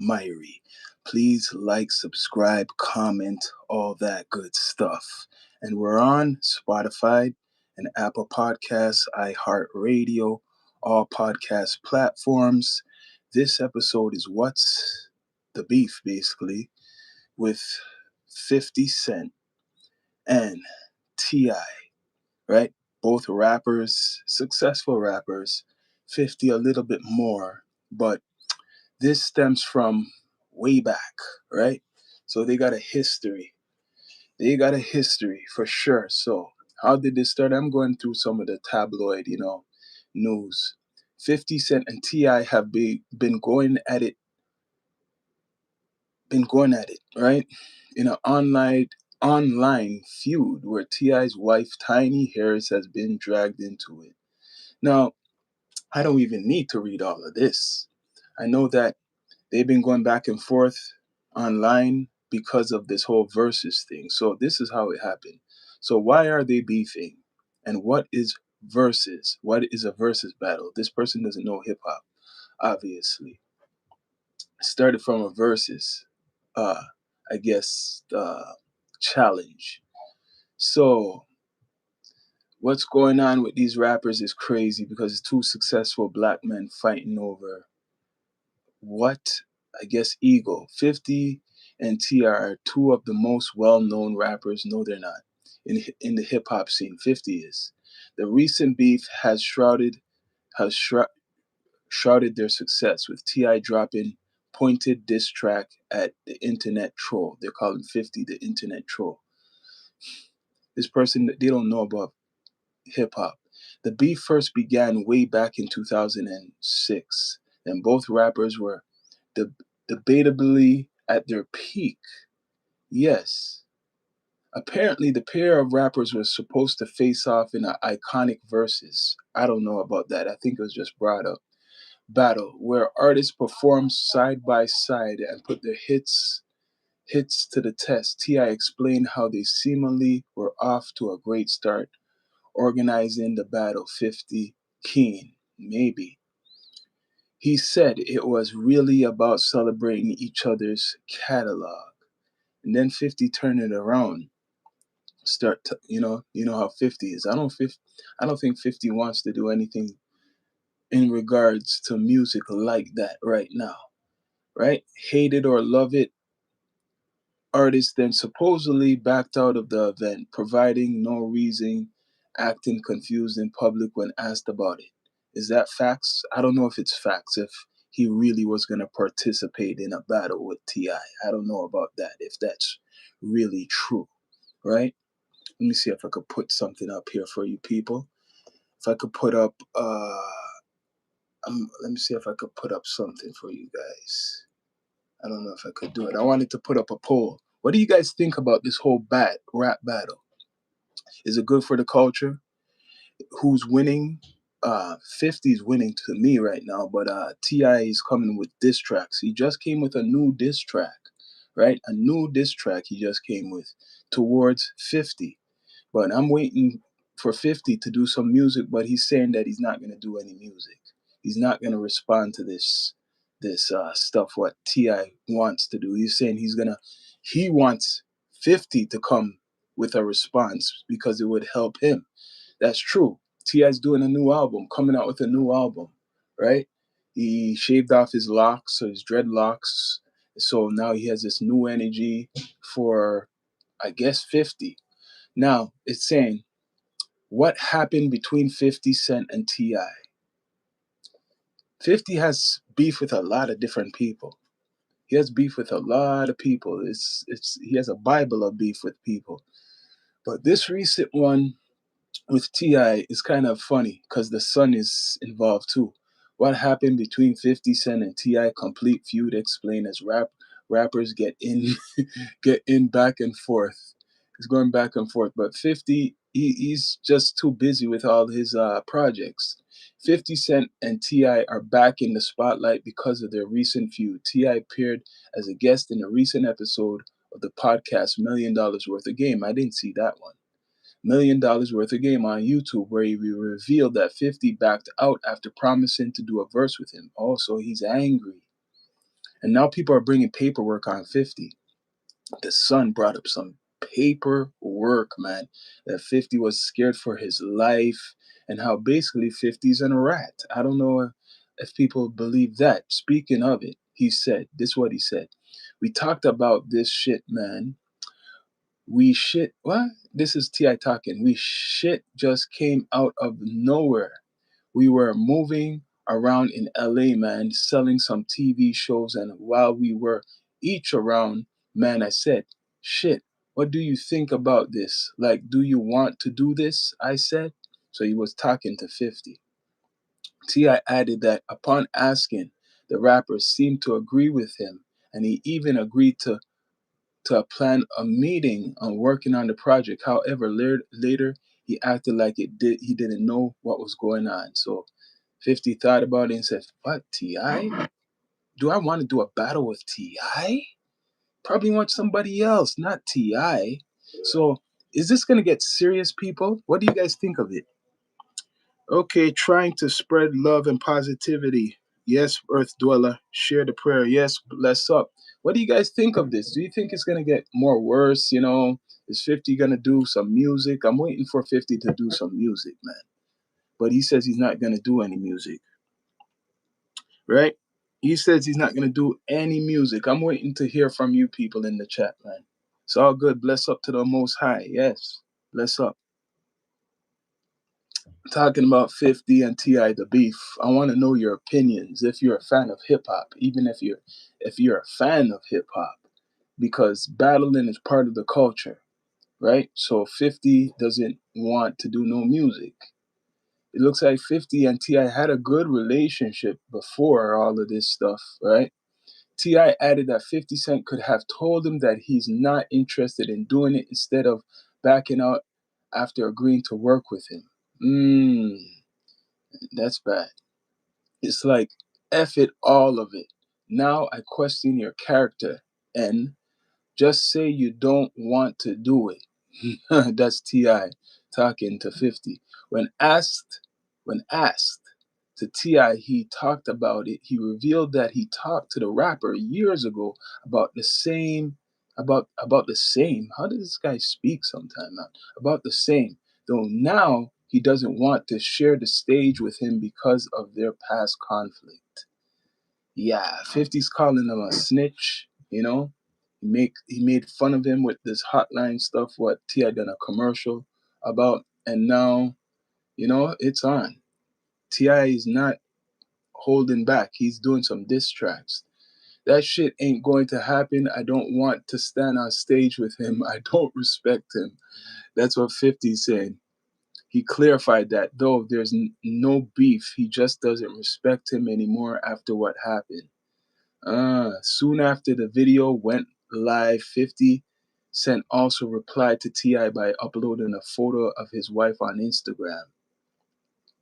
Myri. Please like, subscribe, comment, all that good stuff. And we're on Spotify and Apple Podcasts, iHeartRadio, all podcast platforms. This episode is What's the Beef, basically, with 50 Cent and T.I., right? Both rappers, successful rappers, 50 a little bit more, but this stems from way back, right? So they got a history. They got a history for sure. So how did this start? I'm going through some of the tabloid, news. 50 Cent and T.I. have been going at it, right? In an online feud where T.I.'s wife Tiny Harris has been dragged into it. Now, I don't even need to read all of this. I know that they've been going back and forth online because of this whole versus thing. So this is how it happened. So why are they beefing? And what is versus? What is a versus battle? This person doesn't know hip hop, obviously. It started from a versus, uh, I guess, challenge. So what's going on with these rappers is crazy because it's two successful black men fighting over what, I guess, ego. 50 and T are two of the most well-known rappers. No, they're not. In the hip hop scene, 50 is. The recent beef has shrouded their success with Ti dropping pointed diss track at the internet troll. They're calling 50 the internet troll. This person, they don't know about hip hop. The beef first began way back in 2006, and both rappers were deb debatably at their peak. Yes. Apparently, the pair of rappers were supposed to face off in an iconic verses. I don't know about that. I think it was just brought up. Battle, where artists performed side by side and put their hits to the test. Ti explained how they seemingly were off to a great start, organizing the battle. 50 keen, maybe. He said it was really about celebrating each other's catalog. And then 50 turned it around. You know how 50 is. I don't think 50 wants to do anything in regards to music like that right now, right? Hate it or love it, artist then supposedly backed out of the event, providing no reason, acting confused in public when asked about it. Is that facts? I don't know if it's facts, if he really was going to participate in a battle with T.I. I don't know about that, if that's really true, right? Let me see if I could put something up here for you people. If I could put up, let me see if I could put up something for you guys. I don't know if I could do it. I wanted to put up a poll. What do you guys think about this whole rap battle? Is it good for the culture? Who's winning? 50 is winning to me right now, but Ti is coming with diss tracks. He just came with a new diss track, right? A new diss track he just came with towards 50. But I'm waiting for 50 to do some music, but he's saying that he's not going to do any music. He's not going to respond to this stuff what Ti wants to do. He's saying he wants 50 to come with a response because it would help him. That's true. Ti's doing a new album, coming out with a new album, right? He shaved off his locks, so his dreadlocks. So now he has this new energy for, I guess, 50. Now it's saying what happened between 50 Cent and Ti. 50 has beef with a lot of different people. He has beef with a lot of people. It's he has a bible of beef with people. But this recent one with Ti is kind of funny because the son is involved too. What happened between 50 Cent and Ti? Complete feud explained as rappers get in get in back and forth. It's going back and forth, but 50 he's just too busy with all his projects. 50 Cent and Ti are back in the spotlight because of their recent feud. Ti appeared as a guest in a recent episode of the podcast $1 million Worth of Game. I didn't see that one. $1 million Worth of Game on YouTube, where he revealed that 50 backed out after promising to do a verse with him. Also, he's angry. And now people are bringing paperwork on 50. The son brought up some paperwork, man, that 50 was scared for his life, and how basically 50's in a rat. I don't know if people believe that. Speaking of it, he said, this is what he said. We talked about this shit, man. We shit, what? This is T.I. talking. We shit just came out of nowhere. We were moving around in LA, man, selling some TV shows. And while we were each around, man, I said, shit, what do you think about this? Like, do you want to do this? I said. So he was talking to 50. T.I. added that upon asking, the rapper seemed to agree with him. And he even agreed to plan a meeting on working on the project. However, later he acted like he didn't know what was going on. So 50 thought about it and said, "What, Ti? Do I want to do a battle with Ti? Probably want somebody else, not Ti." So is this gonna get serious, people? What do you guys think of it? Okay, trying to spread love and positivity. Yes, Earth Dweller, share the prayer. Yes, bless up. What do you guys think of this? Do you think it's gonna get more worse? Is 50 gonna do some music? I'm waiting for 50 to do some music, man. But he says he's not gonna do any music, right? He says he's not gonna do any music. I'm waiting to hear from you people in the chat, man. It's all good. Bless up to the Most High. Yes, bless up. Talking about 50 and Ti the beef. I want to know your opinions if you're a fan of hip hop, even if you're a fan of hip hop, because battling is part of the culture, right? So 50 doesn't want to do no music. It looks like 50 and Ti had a good relationship before all of this stuff, right? Ti added that 50 Cent could have told him that he's not interested in doing it instead of backing out after agreeing to work with him. That's bad. It's like, F it, all of it. Now I question your character, and just say you don't want to do it. That's Ti talking to 50. When asked to Ti, he talked about it. He revealed that he talked to the rapper years ago about the same about the same. How does this guy speak sometime, man? About the same. Though now he doesn't want to share the stage with him because of their past conflict. Yeah, 50's calling him a snitch. He made fun of him with this hotline stuff, what T.I. done a commercial about, and now, it's on. T.I. is not holding back. He's doing some diss tracks. That shit ain't going to happen. I don't want to stand on stage with him. I don't respect him. That's what 50's saying. He clarified that though there's no beef, he just doesn't respect him anymore after what happened. Soon after the video went live, 50 Cent also replied to T.I. by uploading a photo of his wife on Instagram.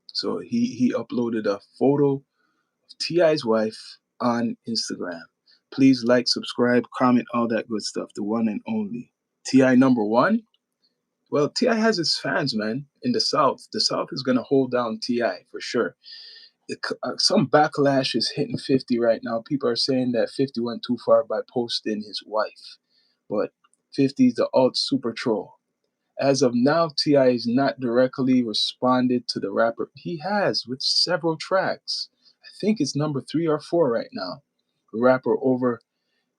So he uploaded a photo of T.I.'s wife on Instagram. Please like, subscribe, comment, all that good stuff. The one and only. T.I. number one? Well, T.I. has his fans, man, in the South. The South is going to hold down T.I. for sure. Some backlash is hitting 50 right now. People are saying that 50 went too far by posting his wife. But 50 is the alt super troll. As of now, T.I. has not directly responded to the rapper. He has with several tracks. I think it's number 3 or 4 right now. The rapper over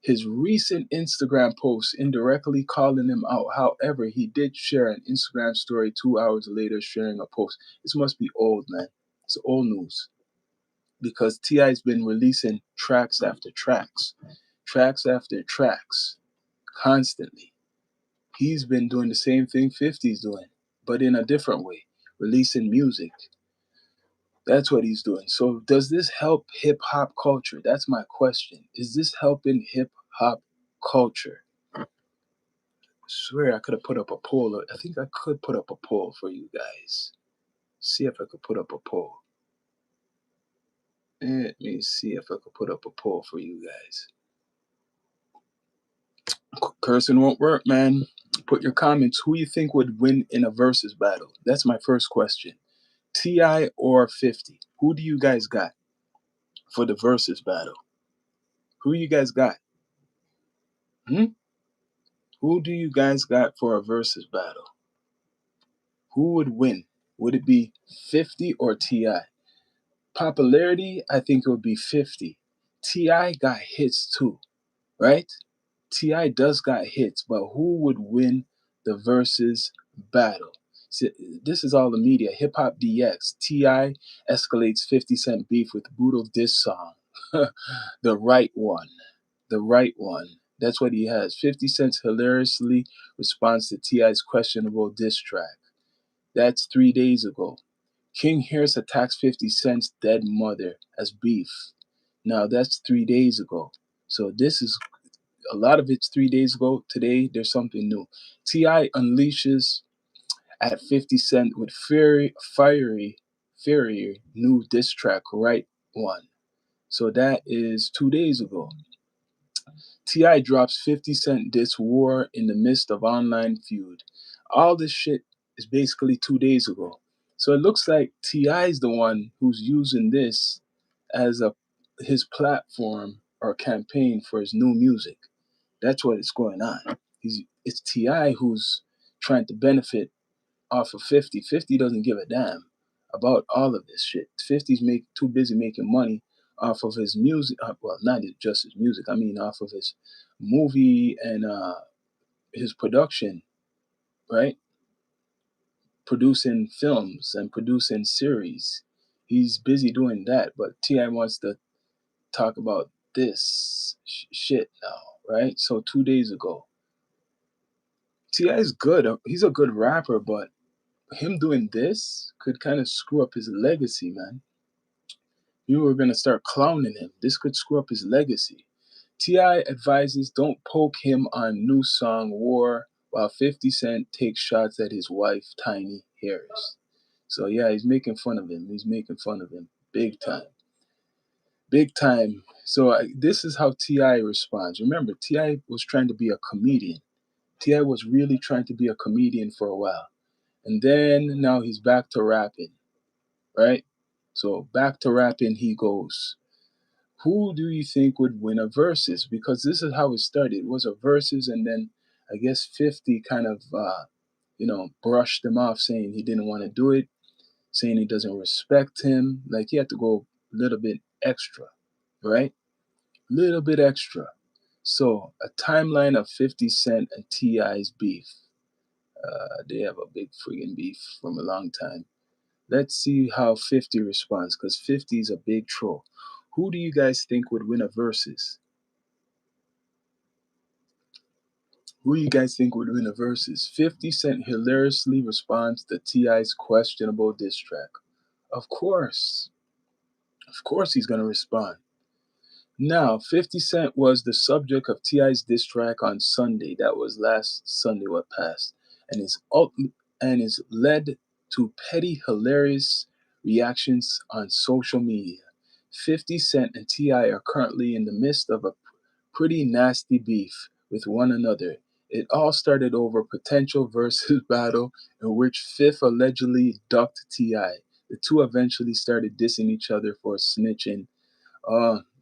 his recent Instagram post indirectly calling him out. However, he did share an Instagram story 2 hours later sharing a post. This must be old, man. It's old news because T.I.'s been releasing tracks after tracks after tracks, constantly. He's been doing the same thing 50's doing, but in a different way, releasing music. That's what he's doing. So does this help hip hop culture? That's my question. Is this helping hip hop culture? I swear I could have put up a poll. I think I could put up a poll for you guys. See if I could put up a poll. Let me see if I could put up a poll for you guys. Cursing won't work, man. Put your comments. Who you think would win in a versus battle? That's my first question. T.I. or 50? Who do you guys got for the versus battle? Who you guys got? Hmm? Who do you guys got for a versus battle? Who would win? Would it be 50 or Ti? Popularity, I think it would be 50. Ti got hits too, right? Ti does got hits, but who would win the versus battle? See, this is all the media. Hip Hop DX. Ti escalates 50 Cent beef with brutal diss song. The right one. The right one. That's what he has. 50 Cent hilariously responds to Ti's questionable diss track. That's 3 days ago. King Harris attacks 50 Cent's dead mother as beef. Now that's 3 days ago. So this is a lot of it's 3 days ago. Today there's something new. Ti unleashes at 50 Cent with fiery new diss track, right one. So that is 2 days ago. Ti drops 50 Cent diss war in the midst of online feud. All this shit is basically 2 days ago. So it looks like Ti is the one who's using this as a his platform or campaign for his new music. That's what is going on. It's Ti who's trying to benefit off of 50. 50 doesn't give a damn about all of this shit. 50's too busy making money off of his music. Well, not just his music. I mean, off of his movie and his production, right? Producing films and producing series. He's busy doing that, but Ti wants to talk about this shit now, right? So 2 days ago, Ti is good. He's a good rapper, but him doing this could kind of screw up his legacy, man. You were gonna start clowning him. This could screw up his legacy. Ti advises don't poke him on new song War, while 50 Cent takes shots at his wife Tiny Harris. So yeah, he's making fun of him. He's making fun of him big time, big time. So this is how Ti responds. Remember, Ti was trying to be a comedian. Ti was really trying to be a comedian for a while, and then now he's back to rapping, right? So back to rapping he goes. Who do you think would win a versus? Because this is how it started. It was a versus, and then I guess 50 kind of, brushed him off, saying he didn't want to do it, saying he doesn't respect him. Like he had to go a little bit extra, right? Little bit extra. So a timeline of 50 Cent and Ti's beef. They have a big friggin' beef from a long time. Let's see how 50 responds, because 50 is a big troll. Who do you guys think would win a versus? Who you guys think would win a versus? 50 Cent hilariously responds to Ti's questionable diss track. Of course. Of course he's gonna respond. Now, 50 Cent was the subject of Ti's diss track on Sunday. That was last Sunday what passed. And is led to petty hilarious reactions on social media. 50 Cent and Ti are currently in the midst of a pretty nasty beef with one another. It all started over potential versus battle in which Fifth allegedly ducked Ti. The two eventually started dissing each other for snitching,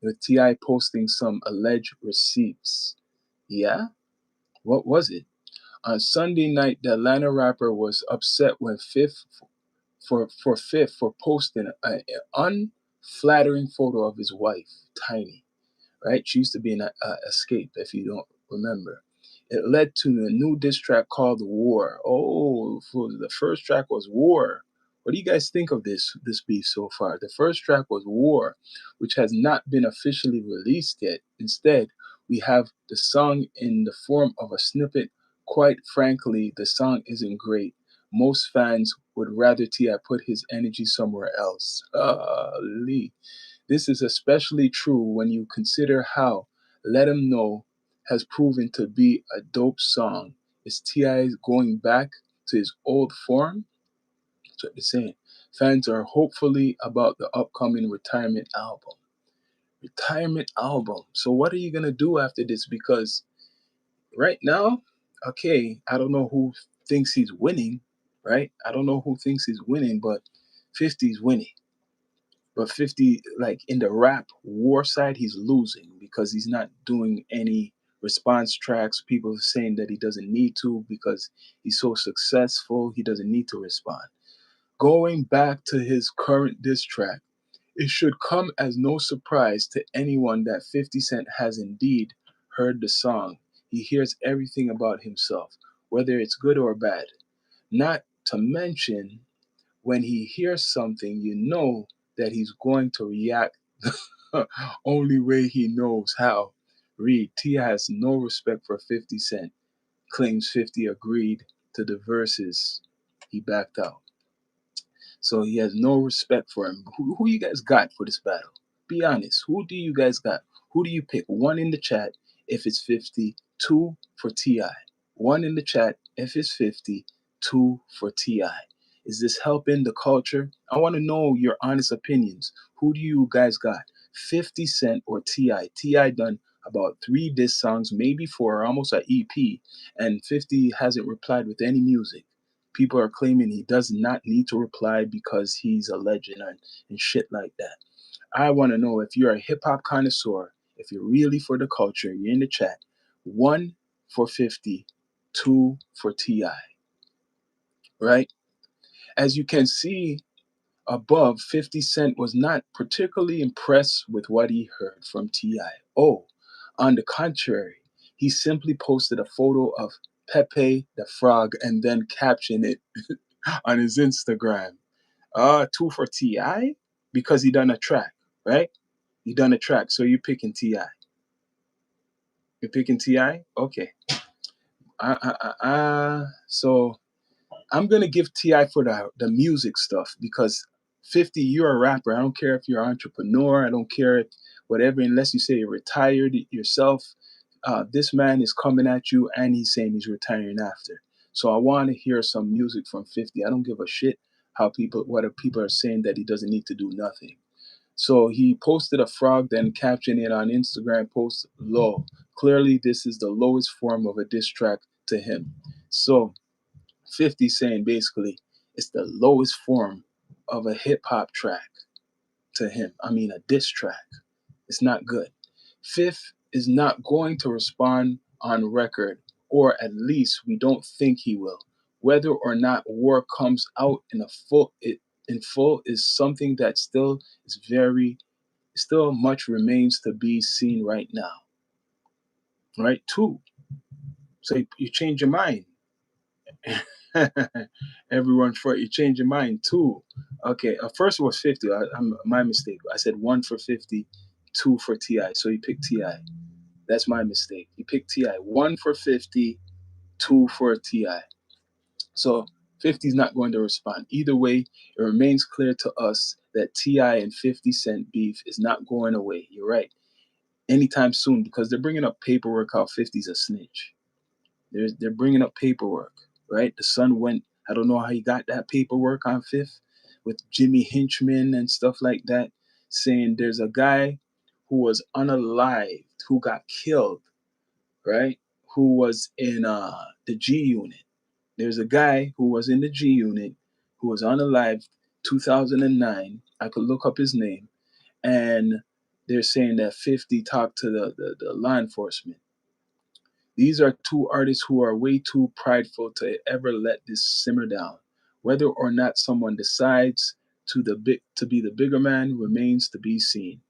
with Ti posting some alleged receipts. Yeah? What was it? On Sunday night, the Atlanta rapper was upset when Fifth for posting an unflattering photo of his wife, Tiny, right? She used to be in Escape, if you don't remember. It led to a new diss track called War. Oh, for the first track was War. What do you guys think of this beef so far? The first track was War, which has not been officially released yet. Instead, we have the song in the form of a snippet. Quite frankly, the song isn't great. Most fans would rather Ti put his energy somewhere else. Lee. This is especially true when you consider how Let 'Em Know has proven to be a dope song. Is T.I. going back to his old form? That's what they're saying. Fans are hopefully about the upcoming retirement album. Retirement album. So what are you gonna do after this? Because right now, okay, I don't know who thinks he's winning, right? I don't know who thinks he's winning, but 50's winning. But 50, like in the rap war side, he's losing because he's not doing any response tracks. People are saying that he doesn't need to because he's so successful, he doesn't need to respond. Going back to his current diss track, it should come as no surprise to anyone that 50 Cent has indeed heard the song. He hears everything about himself, whether it's good or bad. Not to mention, when he hears something, you know that he's going to react only way he knows how. Read, T has no respect for 50 Cent, claims 50 agreed to the verses. He backed out. So he has no respect for him. Who you guys got for this battle? Be honest. Who do you guys got? Who do you pick? One in the chat if it's 50, two for T.I. One in the chat if it's 50, two for T.I. Is this helping the culture? I want to know your honest opinions. Who do you guys got? 50 Cent or T.I.? T.I. done about 3 diss songs, maybe 4, almost an EP, and 50 hasn't replied with any music. People are claiming he does not need to reply because he's a legend and shit like that. I want to know if you're a hip hop connoisseur, if you're really for the culture, you're in the chat. 1 for 50, 2 for T.I. Right? As you can see above, 50 Cent was not particularly impressed with what he heard from T.I. Oh, on the contrary, he simply posted a photo of Pepe the Frog and then captioned it on his Instagram. 2 for T.I. because he done a track, right? He done a track, so you're picking T.I. You're picking T.I. Okay. So I'm gonna give T.I. for the music stuff because 50, you're a rapper. I don't care if you're an entrepreneur. I don't care if whatever, unless you say you're retired yourself. This man is coming at you and he's saying he's retiring after. So I want to hear some music from 50. I don't give a shit what people are saying that he doesn't need to do nothing. So he posted a frog, then captioned it on Instagram post low. Clearly, this is the lowest form of a diss track to him. So 50 saying basically it's the lowest form of a hip hop track to him. I mean, a diss track. It's not good. Fifth is not going to respond on record, or at least we don't think he will. Whether or not war comes out in full is something that still much remains to be seen right now. Right? Two. So you change your mind. Everyone for you change your mind. Two. Okay. First it was 50. My mistake. I said 1 for 50, 2 for T.I. So you picked T.I. That's my mistake. You picked T.I. 1 for 50, 2 for T.I. So 50 is not going to respond. Either way, it remains clear to us that T.I. and 50 Cent beef is not going away. You're right. Anytime soon, because they're bringing up paperwork how 50's a snitch. They're bringing up paperwork, right? The son went. I don't know how he got that paperwork on Fifth with Jimmy Hinchman and stuff like that, saying there's a guy who was unalived who got killed, right? Who was in the G Unit. There's a guy who was in the G Unit who was unalived 2009. I could look up his name, and they're saying that 50 talked to the law enforcement. These are two artists who are way too prideful to ever let this simmer down. Whether or not someone decides to be the bigger man remains to be seen.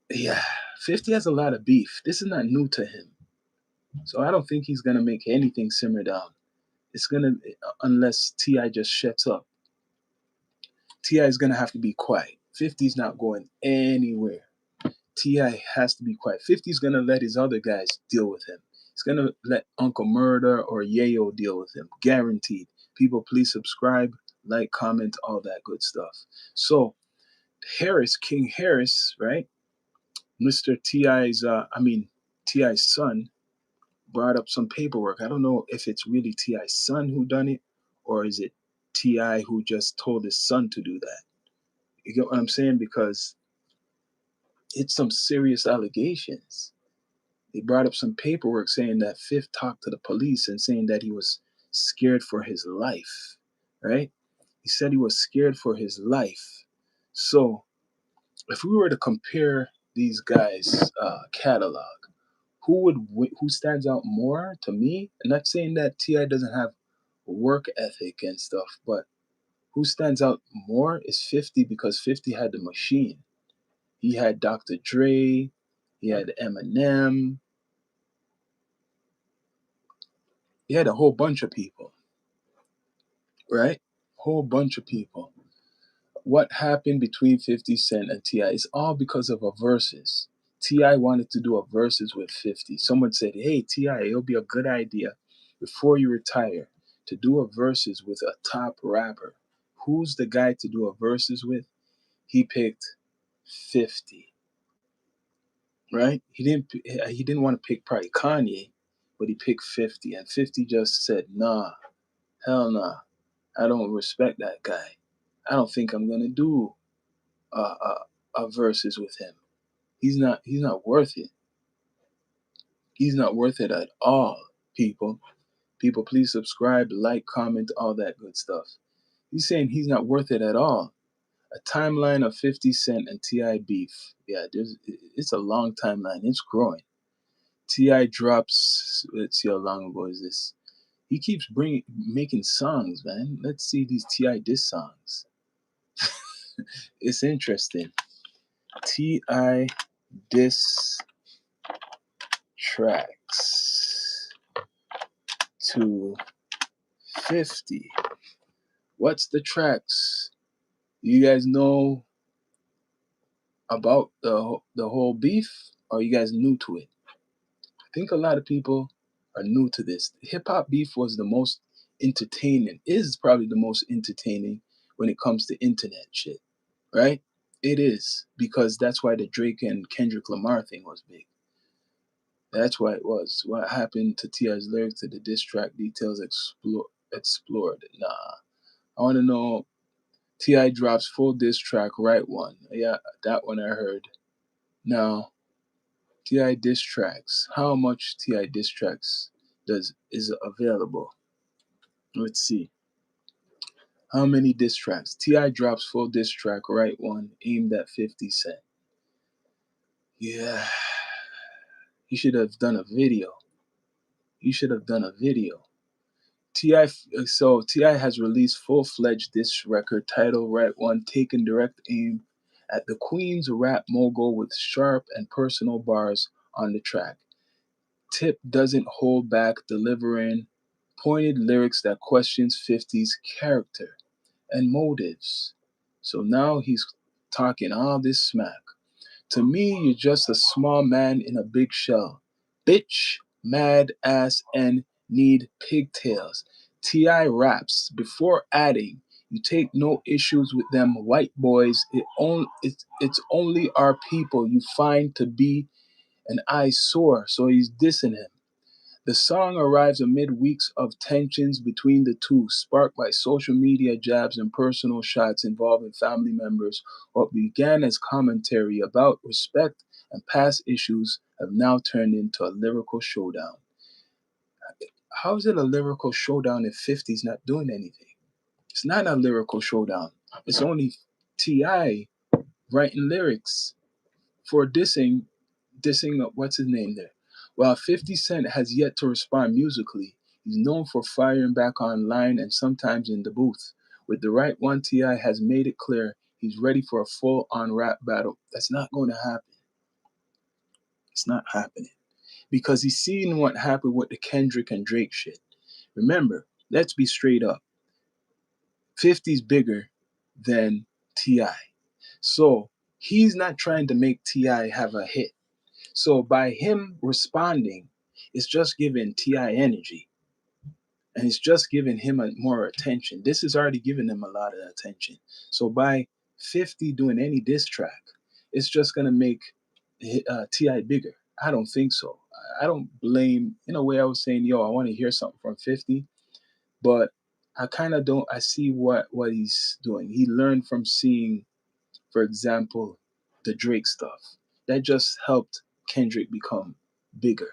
Yeah, 50 has a lot of beef. This is not new to him. So I don't think he's gonna make anything simmer down. It's gonna unless T.I. just shuts up. T.I. is gonna have to be quiet. 50's not going anywhere. T.I. has to be quiet. 50's gonna let his other guys deal with him. He's gonna let Uncle Murder or Yayo deal with him. Guaranteed. People, please subscribe, like, comment, all that good stuff. So Harris, King Harris, right? Mr. T.I.'s son brought up some paperwork. I don't know if it's really T.I.'s son who done it, or is it T.I. who just told his son to do that. You get what I'm saying? Because it's some serious allegations. They brought up some paperwork saying that Fifth talked to the police and saying that he was scared for his life, right? He said he was scared for his life. So if we were to compare these guys' catalog, who stands out more to me? I'm not saying that Ti doesn't have work ethic and stuff, but who stands out more is 50 because 50 had the machine. He had Dr. Dre, he had Eminem, he had a whole bunch of people, right? Whole bunch of people. What happened between 50 Cent and Ti is all because of a versus. Ti wanted to do a versus with 50. Someone said, "Hey Ti, it'll be a good idea before you retire to do a versus with a top rapper." Who's the guy to do a versus with? He picked 50, right? He didn't want to pick probably Kanye, but he picked 50, and 50 just said, "Nah, hell nah, I don't respect that guy. I don't think I'm gonna do a versus with him. He's not worth it. He's not worth it at all, people. People, please subscribe, like, comment, all that good stuff." He's saying he's not worth it at all. A timeline of 50 Cent and Ti beef. Yeah, it's a long timeline. It's growing. Ti drops. Let's see how long ago is this. He keeps making songs, man. Let's see these Ti diss songs. It's interesting. Ti diss tracks to 50. What's the tracks? You guys know about the whole beef, or are you guys new to it? I think a lot of people are new to this. Hip hop beef was the most entertaining, is probably the most entertaining when it comes to internet shit, right? It is because that's why the Drake and Kendrick Lamar thing was big. That's why it was. What happened to Ti's lyrics to the diss track details explored. Nah, I want to know. Ti drops full diss track, right one. Yeah, that one I heard. Now, Ti diss tracks. How much Ti diss tracks does is available? Let's see. How many diss tracks? Ti drops full diss track, right one, aimed at 50 Cent. Yeah, he should have done a video. He should have done a video. Ti has released full-fledged diss record titled "Right One," taking direct aim at the Queen's rap mogul with sharp and personal bars on the track. Tip doesn't hold back, delivering pointed lyrics that questions 50's character and motives. So now he's talking all this smack. To me, you're just a small man in a big shell. Bitch, mad ass, and need pigtails. Ti raps before adding, "You take no issues with them white boys. It's only our people you find to be an eyesore." So he's dissing him. The song arrives amid weeks of tensions between the two, sparked by social media jabs and personal shots involving family members. What began as commentary about respect and past issues have now turned into a lyrical showdown. How is it a lyrical showdown if 50's not doing anything? It's not a lyrical showdown. It's only Ti writing lyrics for dissing what's his name there. While 50 Cent has yet to respond musically, he's known for firing back online and sometimes in the booth. With the right one, Ti has made it clear he's ready for a full-on rap battle. That's not going to happen. It's not happening because he's seen what happened with the Kendrick and Drake shit. Remember, let's be straight up. 50's bigger than Ti, so he's not trying to make Ti have a hit. So by him responding, it's just giving Ti energy, and it's just giving him more attention. This is already giving him a lot of attention. So by 50 doing any diss track, it's just gonna make Ti bigger. I don't think so. I don't blame. In a way, I was saying, yo, I want to hear something from 50, but I kind of don't. I see what he's doing. He learned from seeing, for example, the Drake stuff. That just helped Kendrick become bigger,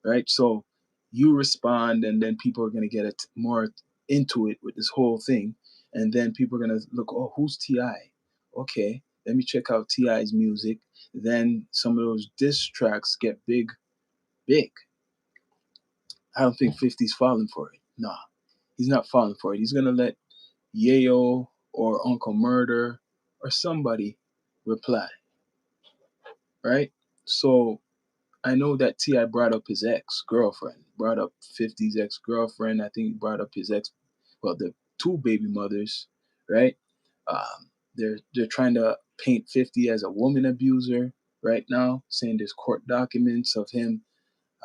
right? So you respond, and then people are going to get it more into it with this whole thing. And then people are going to look, oh, who's Ti? Okay. Let me check out T.I.'s music. Then some of those diss tracks get big, big. I don't think 50's falling for it. Nah, he's not falling for it. He's gonna let Yayo or Uncle Murder or somebody reply, right? So I know that T.I. brought up his ex girlfriend, brought up 50's ex girlfriend. I think he brought up his ex, well, the two baby mothers, right? They're trying to paint 50 as a woman abuser right now, saying there's court documents of him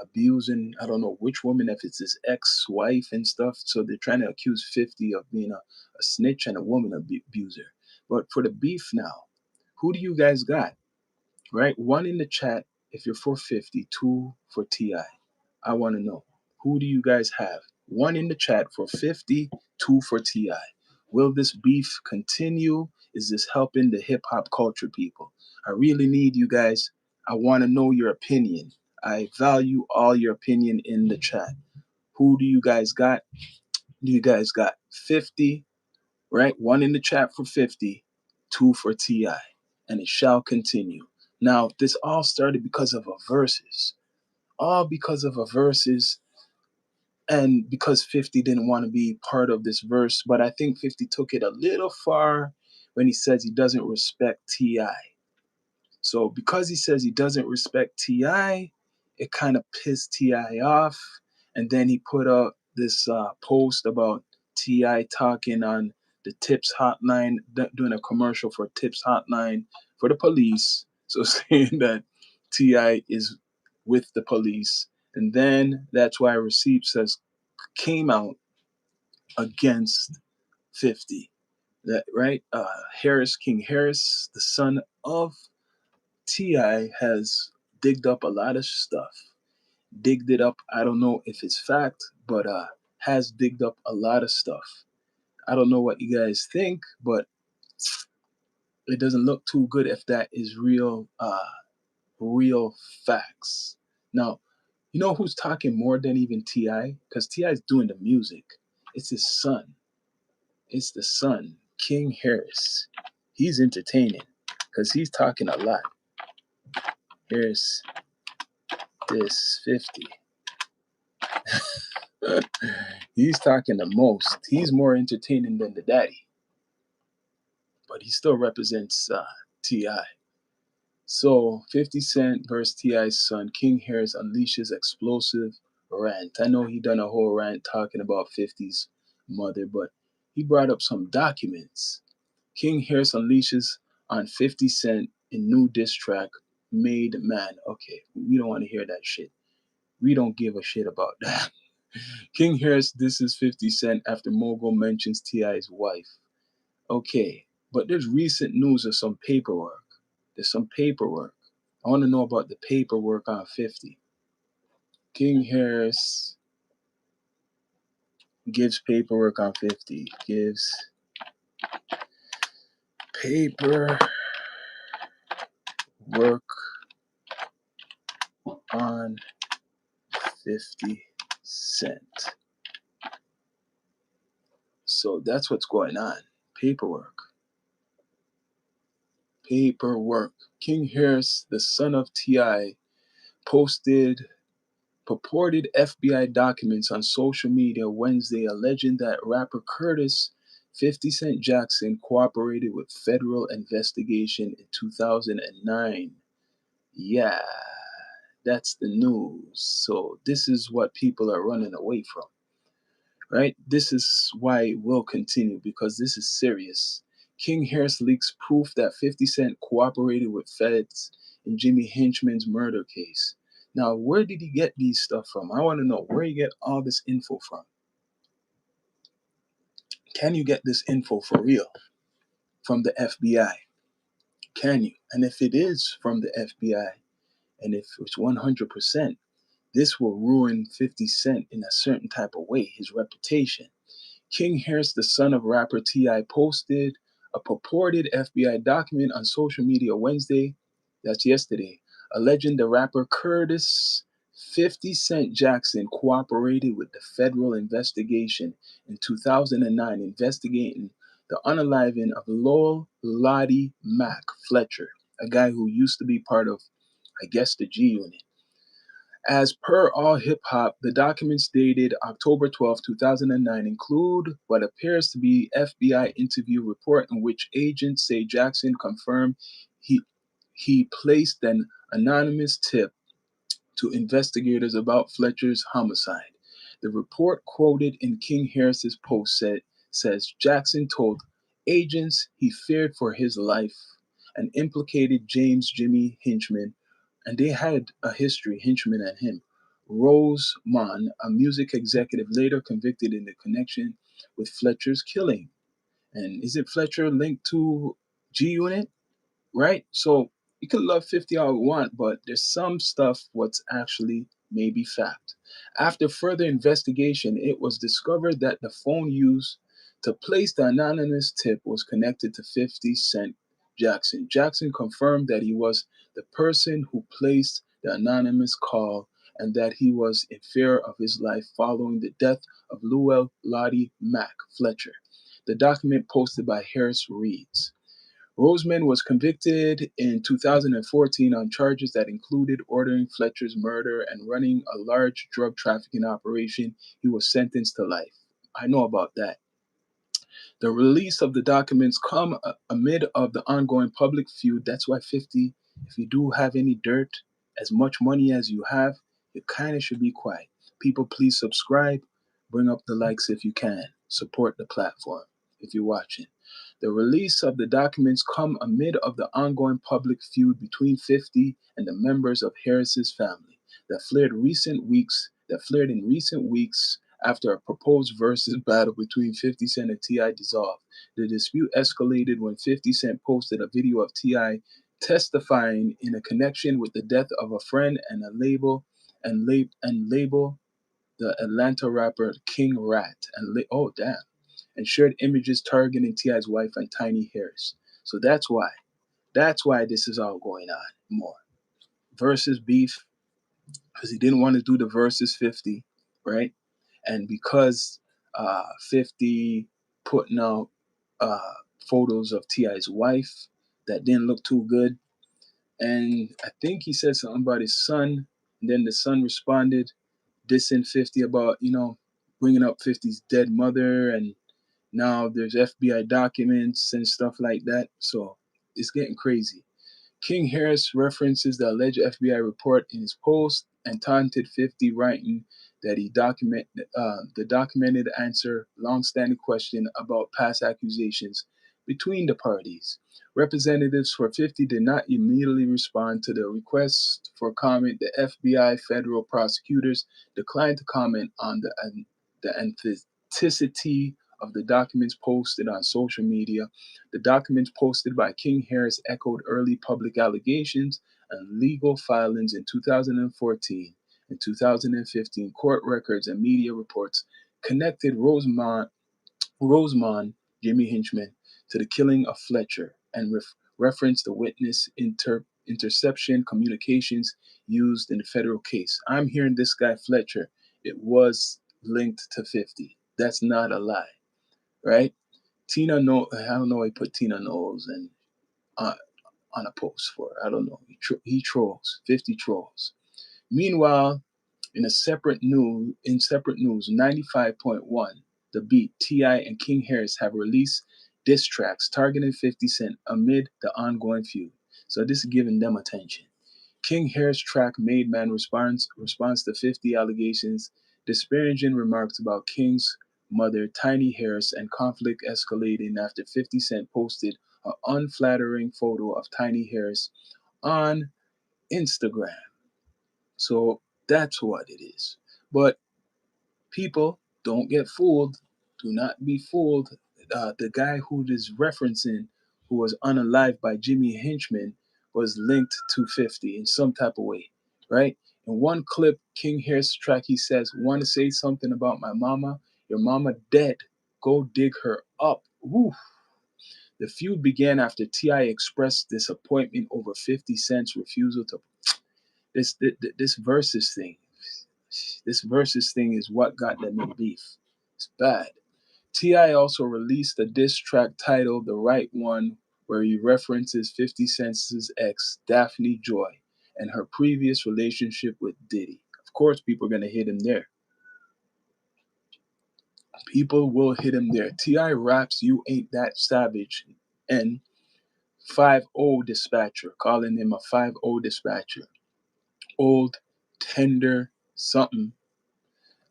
abusing, I don't know which woman, if it's his ex-wife and stuff. So they're trying to accuse 50 of being a snitch and a woman abuser. But for the beef now, who do you guys got? Right? One in the chat if you're for 50, two for T.I. I want to know. Who do you guys have? One in the chat for 50, two for T.I. Will this beef continue? Is this helping the hip hop culture people? I really need you guys. I want to know your opinion. I value all your opinion in the chat. Who do you guys got? Do you guys got 50, right? One in the chat for 50, two for T.I. And it shall continue. Now, this all started because of a verses. All because of a verses, and because 50 didn't want to be part of this verse. But I think 50 took it a little far when he says he doesn't respect T.I. So because he says he doesn't respect T.I., it kind of pissed T.I. off. And then he put up this post about T.I. talking on the Tips hotline, doing a commercial for Tips hotline for the police. So saying that T.I. is with the police. And then that's why Receipts has came out against 50. That right? King Harris, the son of T.I., has digged up a lot of stuff. Digged it up. I don't know if it's fact, but has digged up a lot of stuff. I don't know what you guys think, but it doesn't look too good if that is real facts. Now, you know who's talking more than even T.I.? Because T.I. is doing the music. It's his son. It's the son, King Harris. He's entertaining because he's talking a lot. Here's this 50. He's talking the most. He's more entertaining than the daddy, but he still represents T.I. So 50 Cent versus T.I.'s son, King Harris unleashes explosive rant. I know he done a whole rant talking about 50's mother, but he brought up some documents. King Harris unleashes on 50 Cent in new diss track, Made Man. Okay, we don't want to hear that shit. We don't give a shit about that. King Harris disses 50 Cent after Mogul mentions T.I.'s wife. Okay, but there's recent news of some paperwork. There's some paperwork. I want to know about the paperwork on 50. King Harris gives paperwork on 50. Gives paperwork on 50 Cent. So that's what's going on. Paperwork. Paperwork. King Harris, the son of T.I., posted purported FBI documents on social media Wednesday alleging that rapper Curtis 50 Cent Jackson cooperated with federal investigation in 2009. Yeah, that's the news. So this is what people are running away from, right? This is why it will continue because this is serious. King Harris leaks proof that 50 Cent cooperated with feds in Jimmy Hinchman's murder case. Now, where did he get these stuff from? I want to know where you get all this info from. Can you get this info for real from the FBI? Can you? And if it is from the FBI, and if it's 100%, this will ruin 50 Cent in a certain type of way, his reputation. King Harris, the son of rapper T.I., posted a purported FBI document on social media Wednesday, that's yesterday, alleging the rapper Curtis 50 Cent Jackson cooperated with the federal investigation in 2009 investigating the unaliving of Lowell Lottie Mac Fletcher, a guy who used to be part of, I guess, the G Unit. As per All Hip Hop, the documents dated October 12, 2009 include what appears to be FBI interview report in which agents say Jackson confirmed he he placed an anonymous tip to investigators about Fletcher's homicide. The report quoted in King Harris's post says Jackson told agents he feared for his life and implicated James Jimmy Hinchman, and they had a history, Hinchman and him. Rose Mann, a music executive, later convicted in the connection with Fletcher's killing. And is it Fletcher linked to G Unit? Right? So you can love 50 all you want, but there's some stuff what's actually maybe fact. After further investigation, it was discovered that the phone used to place the anonymous tip was connected to 50 Cent Jackson. Jackson confirmed that he was the person who placed the anonymous call and that he was in fear of his life following the death of Llewellyn Lottie Mac Fletcher. The document posted by Harris reads, Roseman was convicted in 2014 on charges that included ordering Fletcher's murder and running a large drug trafficking operation. He was sentenced to life. I know about that. The release of the documents come amid of the ongoing public feud. That's why 50, if you do have any dirt, as much money as you have, you kind of should be quiet. People, please subscribe. Bring up the likes if you can. Support the platform if you're watching. The release of the documents come amid of the ongoing public feud between 50 and the members of Harris's family that flared in recent weeks after a proposed versus battle between 50 Cent and T.I. dissolved. The dispute escalated when 50 Cent posted a video of T.I. testifying in a connection with the death of a friend and label the Atlanta rapper King Rat and shared images targeting T.I.'s wife and Tiny Harris. So that's why this is all going on more. Versus beef, because he didn't want to do the versus 50, right? And because 50 putting out photos of T.I.'s wife that didn't look too good. And I think he said something about his son. And then the son responded, dissing 50 about, bringing up 50's dead mother. And now there's FBI documents and stuff like that. So it's getting crazy. King Harris references the alleged FBI report in his post and taunted 50, writing that the documented answer long-standing question about past accusations between the parties. Representatives for 50 did not immediately respond to the request for comment. The FBI federal prosecutors declined to comment on the authenticity of the documents posted on social media. The documents posted by King Harris echoed early public allegations and legal filings in 2014 and 2015. Court records and media reports connected Rosemont Jimmy Hinchman to the killing of Fletcher and referenced the witness interception communications used in the federal case. I'm hearing this guy Fletcher, it was linked to 50. That's not a lie, right? Tina no, I don't know why he put Tina Knowles and on, on a post for. I don't know. He trolls. 50 trolls. Meanwhile, in separate news, 95.1, The Beat, T.I. and King Harris have released diss tracks targeting 50 Cent amid the ongoing feud. So this is giving them attention. King Harris track Made Man responds to 50 allegations, disparaging remarks about King's mother, Tiny Harris, and conflict escalating after 50 Cent posted an unflattering photo of Tiny Harris on Instagram. So that's what it is. But people, don't get fooled. Do not be fooled. The guy who is referencing, who was unalived by Jimmy Hinchman, was linked to 50 in some type of way, right? In one clip, King Harris track, he says, "Want to say something about my mama? Your mama dead. Go dig her up." Woo. The feud began after T.I. expressed disappointment over 50 Cent's refusal to this versus thing. This versus thing is what got them in beef. It's bad. T.I. also released a diss track titled The Right One, where he references 50 Cent's ex, Daphne Joy, and her previous relationship with Diddy. Of course, people are going to hit him there. People will hit him there. T.I. raps You Ain't That Savage and 5-0 dispatcher, calling him a 5-0 dispatcher. Old, tender, something,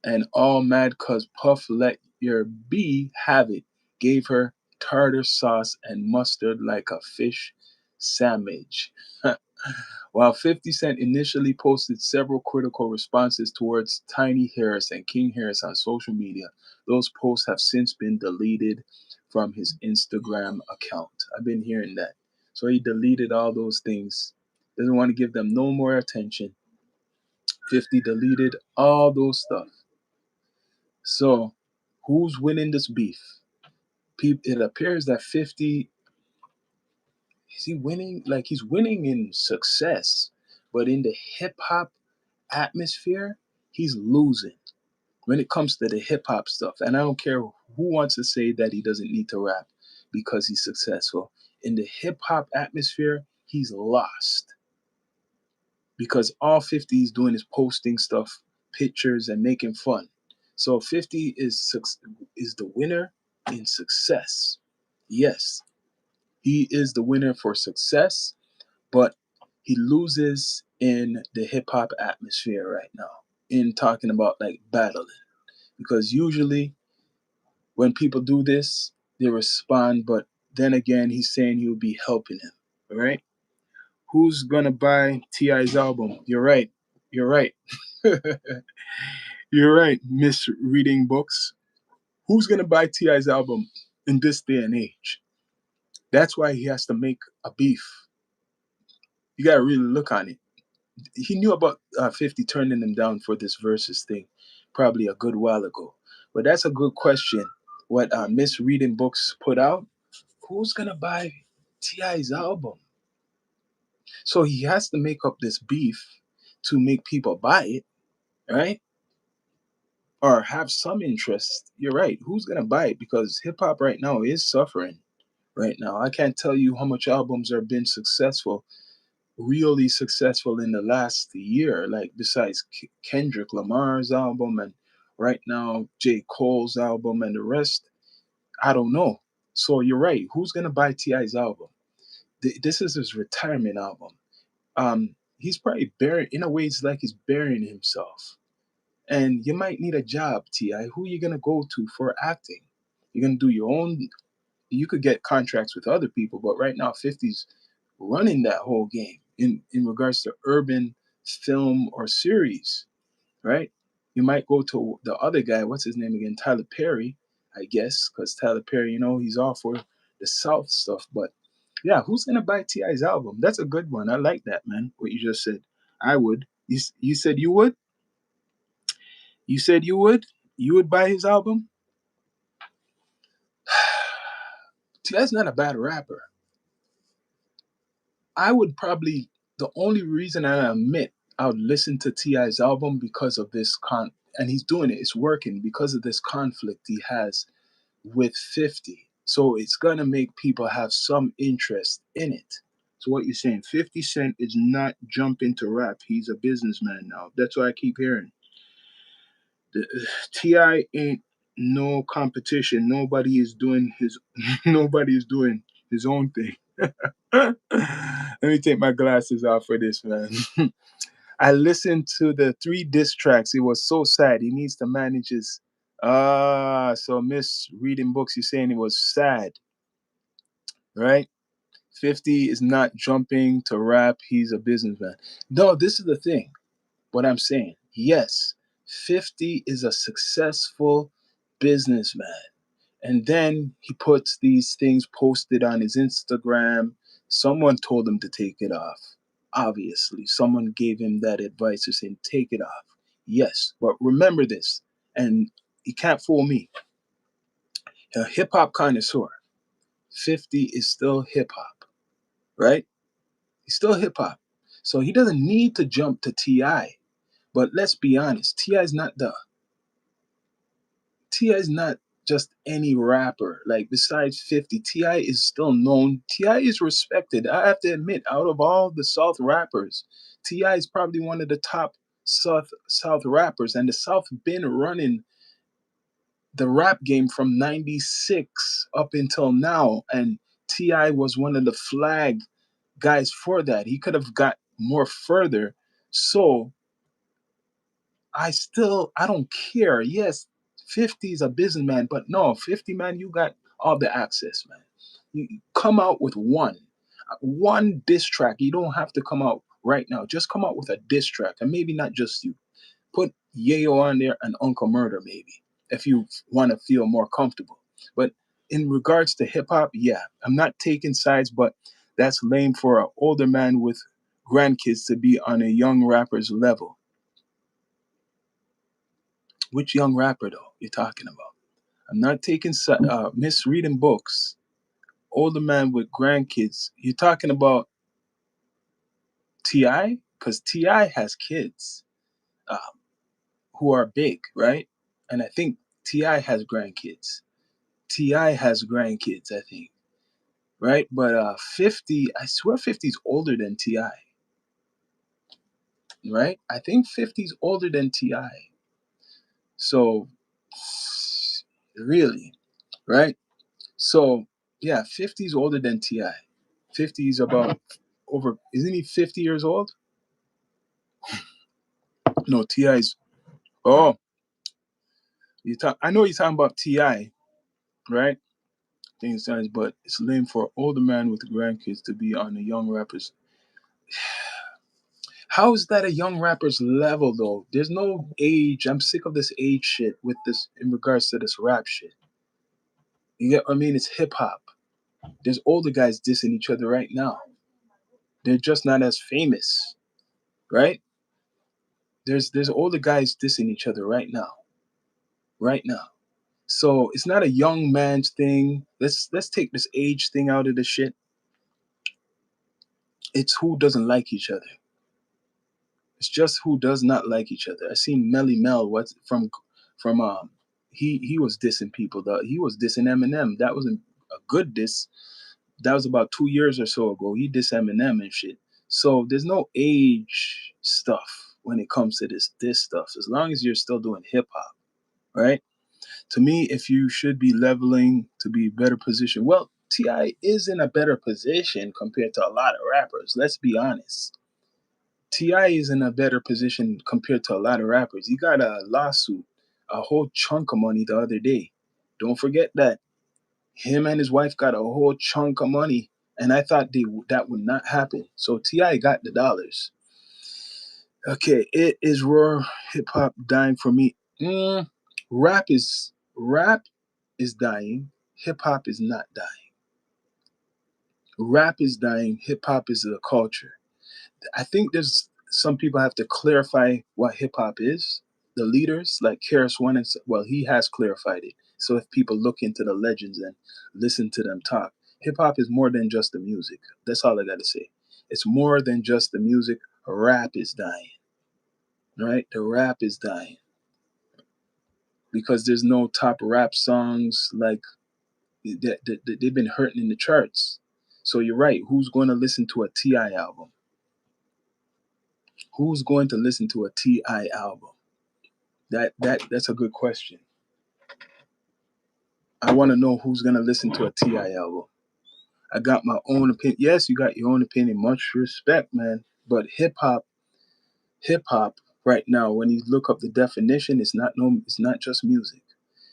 and all mad cause Puff let your B have it. Gave her tartar sauce and mustard like a fish sandwich. While 50 Cent initially posted several critical responses towards Tiny Harris and King Harris on social media, those posts have since been deleted from his Instagram account. I've been hearing that. So he deleted all those things. Doesn't want to give them no more attention. 50 deleted all those stuff. So who's winning this beef? It appears that 50, is he winning? Like he's winning in success, but in the hip hop atmosphere, he's losing when it comes to the hip hop stuff. And I don't care who wants to say that he doesn't need to rap because he's successful. In the hip hop atmosphere, he's lost because all 50 is doing is posting stuff, pictures, and making fun. So 50 is the winner in success. Yes, he is the winner for success, but he loses in the hip hop atmosphere right now in talking about like battling. Because usually when people do this, they respond, but then again, he's saying he'll be helping him. All right? Who's gonna buy T.I.'s album? You're right. You're right. You're right, Miss Reading Books. Who's gonna buy T.I.'s album in this day and age? That's why he has to make a beef. You gotta really look on it. He knew about 50 turning him down for this versus thing probably a good while ago. But that's a good question. What Miss Reading Books put out, who's gonna buy T.I.'s album? So he has to make up this beef to make people buy it, right? Or have some interest. You're right. Who's gonna buy it? Because hip hop right now is suffering right now. I can't tell you how much albums are been successful, really successful in the last year. Like besides Kendrick Lamar's album and right now J. Cole's album and the rest, I don't know. So you're right. Who's gonna buy T.I.'s album? This is his retirement album. He's probably burying. In a way, it's like he's burying himself. And you might need a job, Ti. Who are you gonna go to for acting? You're gonna do your own. You could get contracts with other people, but right now, 50's running that whole game in regards to urban film or series, right? You might go to the other guy. What's his name again? Tyler Perry, I guess, because Tyler Perry, he's all for the South stuff. But yeah, who's gonna buy Ti's album? That's a good one. I like that, man. What you just said. I would. You said you would. You said you would. You would buy his album. Ti's not a bad rapper. I would probably. The only reason I admit I would listen to Ti's album because of this and he's doing it. It's working because of this conflict he has with 50. So it's gonna make people have some interest in it. So what you're saying, 50 Cent is not jumping to rap. He's a businessman now. That's what I keep hearing. Ti ain't no competition. Nobody is doing his nobody is doing his own thing. Let me take my glasses off for this, man. I listened to the 3 diss tracks. It was so sad. He needs to manage his. So Miss Reading Books, you're saying it was sad, right? 50 is not jumping to rap. He's a businessman. No, this is the thing. What I'm saying. Yes, 50 is a successful businessman. And then he puts these things posted on his Instagram. Someone told him to take it off. Obviously, someone gave him that advice to say, take it off. Yes, but remember this, and you can't fool me. A hip hop connoisseur, 50 is still hip hop, right? He's still hip hop. So he doesn't need to jump to T.I. But let's be honest, T.I. is not just any rapper. Like besides 50, Ti is still known. Ti is respected. I have to admit, out of all the South rappers, Ti is probably one of the top South rappers, and the South been running the rap game from '96 up until now, and Ti was one of the flag guys for that. He could have got more further. So I don't care. Yes, 50 is a businessman, but no, 50 man, you got all the access, man. You come out with one diss track. You don't have to come out right now. Just come out with a diss track, and maybe not just you. Put Yayo on there and Uncle Murder maybe if you want to feel more comfortable. But in regards to hip hop, yeah, I'm not taking sides, but that's lame for an older man with grandkids to be on a young rapper's level. Which young rapper though you're talking about? I'm not taking misreading books. Older man with grandkids. You're talking about Ti because Ti has kids uh, who are big, right? And I think Ti has grandkids. Ti has grandkids, I think, right? But 50, I swear 50's older than Ti, right? I think 50's older than Ti. So really, right? So yeah, 50's older than Ti. 50 is about over. Isn't he 50 years old? No, Ti's. Oh, you talk. I know you're talking about Ti, right? Things sense, but it's lame for an older man with grandkids to be on the young rappers. How is that a young rapper's level though? There's no age. I'm sick of this age shit with this in regards to this rap shit. You get what I mean? It's hip hop. There's older guys dissing each other right now. They're just not as famous, right? There's older guys dissing each other right now. So it's not a young man's thing. Let's take this age thing out of the shit. It's who doesn't like each other. It's just who does not like each other. I seen Melly Mel what's from he was dissing people. He was dissing Eminem. That wasn't a good diss. That was about 2 years or so ago. He dissed Eminem and shit. So there's no age stuff when it comes to this stuff. As long as you're still doing hip hop, right? To me, if you should be leveling to be better position, well, Ti is in a better position compared to a lot of rappers. Let's be honest. Ti is in a better position compared to a lot of rappers. He got a lawsuit, a whole chunk of money the other day. Don't forget that him and his wife got a whole chunk of money, and I thought that would not happen. So Ti got the dollars. Okay, it is raw hip hop dying for me. Rap is dying. Hip hop is not dying. Rap is dying. Hip hop is a culture. I think there's some people have to clarify what hip hop is. The leaders like Karis One, and well, he has clarified it. So if people look into the legends and listen to them talk, hip hop is more than just the music. That's all I got to say. It's more than just the music. Rap is dying, right? The rap is dying because there's no top rap songs like they've been hurting in the charts. So you're right. Who's going to listen to a Ti album? Who's going to listen to a Ti album? That's a good question. I want to know who's gonna listen to a Ti album. I got my own opinion. Yes, you got your own opinion. Much respect, man. But hip hop right now, when you look up the definition, it's not just music.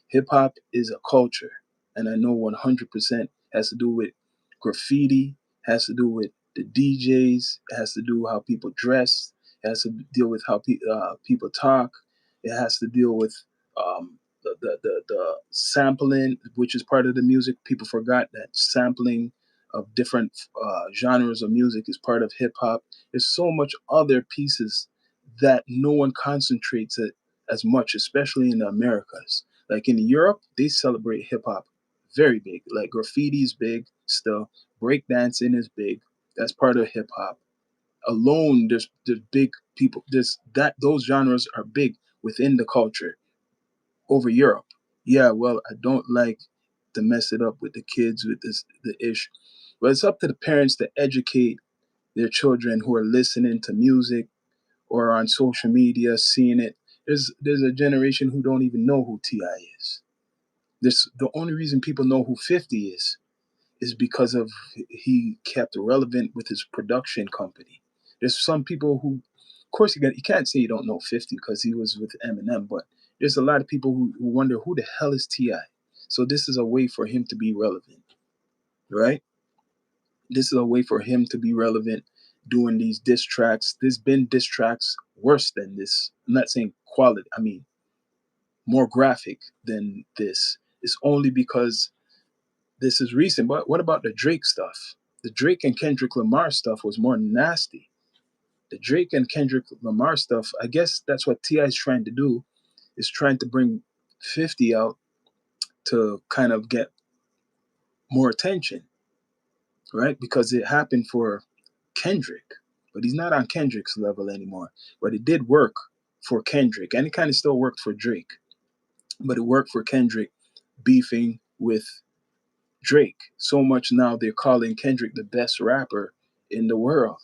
Hip hop is a culture, and I know 100% has to do with graffiti, has to do with the DJs, it has to do with how people dress, it has to deal with how people talk, it has to deal with the sampling, which is part of the music. People forgot that sampling of different genres of music is part of hip hop. There's so much other pieces that no one concentrates it as much, especially in the Americas. Like in Europe, they celebrate hip hop very big. Like graffiti is big still. Breakdancing is big. That's part of hip hop. Alone, there's big people. There's that those genres are big within the culture over Europe. Yeah, well, I don't like to mess it up with the kids with the ish. But it's up to the parents to educate their children who are listening to music or on social media, seeing it. There's a generation who don't even know who Ti is. This the only reason people know who 50 is because of he kept relevant with his production company. There's some people who, of course, you can't say you don't know 50 because he was with Eminem, but there's a lot of people who wonder who the hell is Ti. So this is a way for him to be relevant, right? This is a way for him to be relevant, doing these diss tracks. There's been diss tracks worse than this. I'm not saying quality. I mean more graphic than this. It's only because this is recent. But what about the Drake stuff? The Drake and Kendrick Lamar stuff was more nasty. The Drake and Kendrick Lamar stuff, I guess that's what Ti is trying to do, is trying to bring 50 out to kind of get more attention, right? Because it happened for Kendrick, but he's not on Kendrick's level anymore. But it did work for Kendrick, and it kind of still worked for Drake, but it worked for Kendrick beefing with Drake. So much now they're calling Kendrick the best rapper in the world.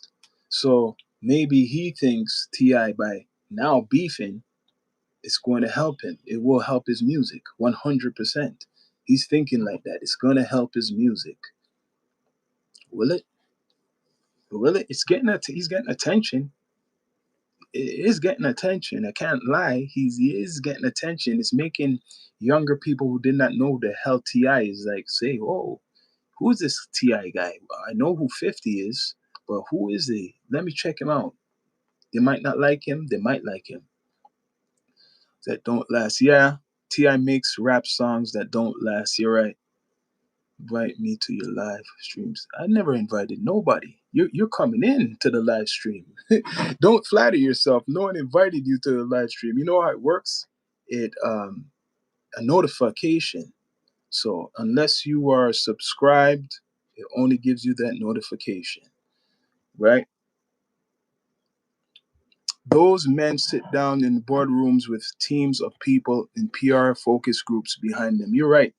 So maybe he thinks Ti by now beefing it's going to help him. It will help his music 100%. He's thinking like that. It's going to help his music. Will it? Will it? He's getting attention. It is getting attention. I can't lie. He is getting attention. It's making younger people who did not know the hell Ti is like say, "Oh, who is this Ti guy? I know who 50 is, but who is he? Let me check him out." They might not like him. They might like him. That don't last. Yeah, Ti makes rap songs that don't last. You're right. Invite me to your live streams. I never invited nobody. You're coming in to the live stream. Don't flatter yourself. No one invited you to the live stream. You know how it works? It a notification. So unless you are subscribed, it only gives you that notification, right? Those men sit down in boardrooms with teams of people in PR focus groups behind them. You're right,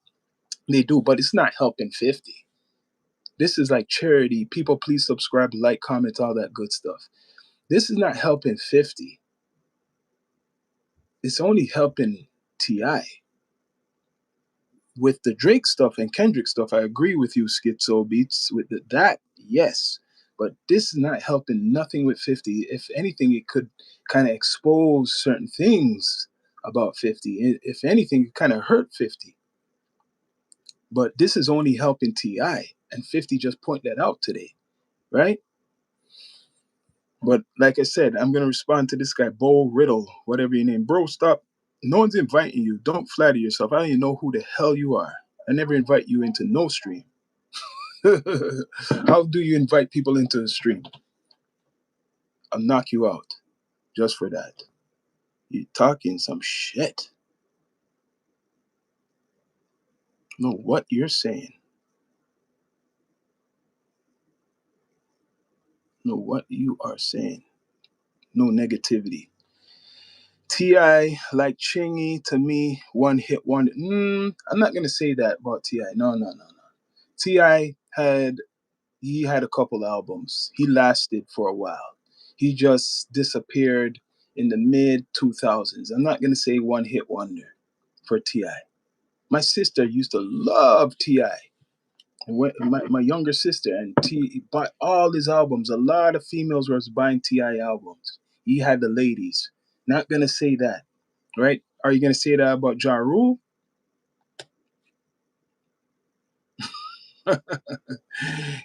they do, but it's not helping 50. This is like charity. People, please subscribe, like, comment, all that good stuff. This is not helping 50. It's only helping Ti. With the Drake stuff and Kendrick stuff, I agree with you, Schizo Beats. With that, yes. But this is not helping nothing with 50. If anything, it could kind of expose certain things about 50. If anything, it kind of hurt 50. But this is only helping Ti. And 50 just point that out today, right? But like I said, I'm gonna respond to this guy, Bo Riddle, whatever your name. Bro, stop. No one's inviting you. Don't flatter yourself. I don't even know who the hell you are. I never invite you into no stream. How do you invite people into a stream? I'll knock you out just for that. You're talking some shit. Know what you're saying. Know what you are saying. No negativity. Ti like Chingy to me, one hit one. I'm not gonna say that about Ti. No, no, no, no. Ti had a couple albums. He lasted for a while. He just disappeared in the mid 2000s. I'm not gonna say one hit wonder for Ti. My sister used to love Ti. My younger sister and T bought all his albums. A lot of females was buying Ti albums. He had the ladies. Not gonna say that, right? Are you gonna say that about Ja Rule?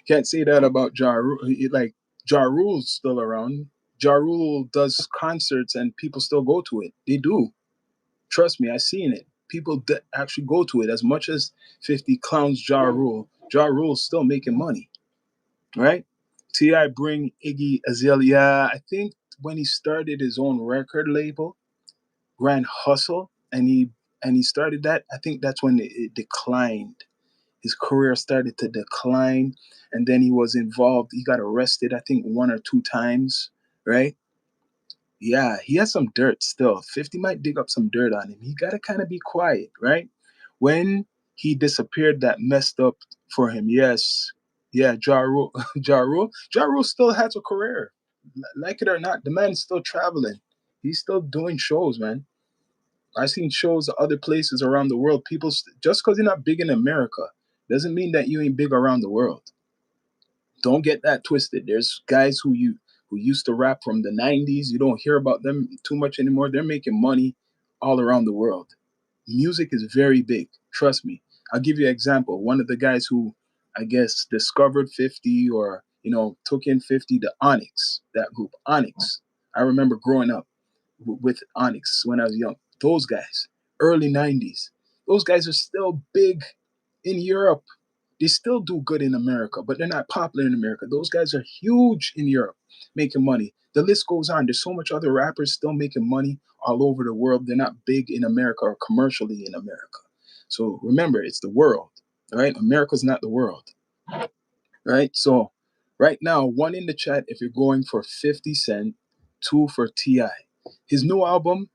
Can't say that about Ja Rule. Like Ja Rule's still around. Ja Rule does concerts and people still go to it. They do. Trust me, I've seen it. People actually go to it as much as 50 clowns Ja Rule. Ja Rule's still making money, right? Ti bring Iggy Azalea. I think when he started his own record label, Grand Hustle, and he started that. I think that's when it declined. His career started to decline, and then he was involved. He got arrested, I think, one or two times, right? Yeah, he has some dirt still. 50 might dig up some dirt on him. He got to kind of be quiet, right? When he disappeared, that messed up for him. Yes, yeah, Ja Rule, Ja Rule still has a career. Like it or not, the man's still traveling. He's still doing shows, man. I've seen shows other places around the world. Just because you're not big in America doesn't mean that you ain't big around the world. Don't get that twisted. There's guys who used to rap from the '90s. You don't hear about them too much anymore. They're making money all around the world. Music is very big. Trust me. I'll give you an example. One of the guys who I guess discovered 50 or took in 50, the Onyx, that group, Onyx. I remember growing up with Onyx when I was young. Those guys, early '90s. Those guys are still big in Europe. They still do good in America, but they're not popular in America. Those guys are huge in Europe, making money. The list goes on. There's so much other rappers still making money all over the world. They're not big in America or commercially in America. So remember, it's the world, right? America's not the world, right? So right now, one in the chat if you're going for 50 Cent, two for T.I. His new album,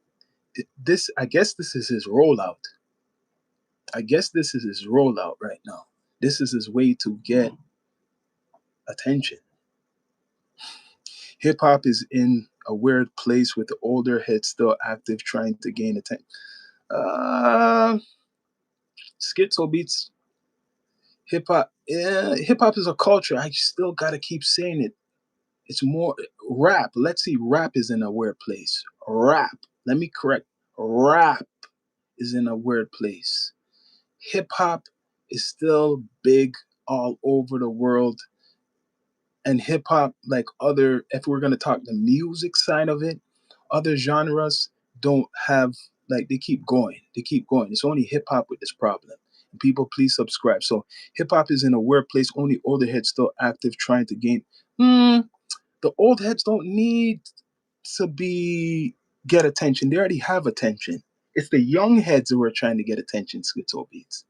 this I guess this is his rollout. I guess this is his rollout right now. This is his way to get attention. Hip hop is in a weird place with the older heads still active trying to gain attention. Uh, Schizo beats hip hop. Yeah, hip hop is a culture. I still gotta keep saying it. It's more rap. Let's see, rap is in a weird place. Rap. Let me correct. Rap is in a weird place. Hip hop is still big all over the world. And hip hop, like other, if we're gonna talk the music side of it, other genres don't have like they keep going. They keep going. It's only hip hop with this problem. And people, please subscribe. So hip hop is in a weird place. Only older heads still active, trying to gain. The old heads don't need to be get attention. They already have attention. It's the young heads who are trying to get attention. Schizo beats.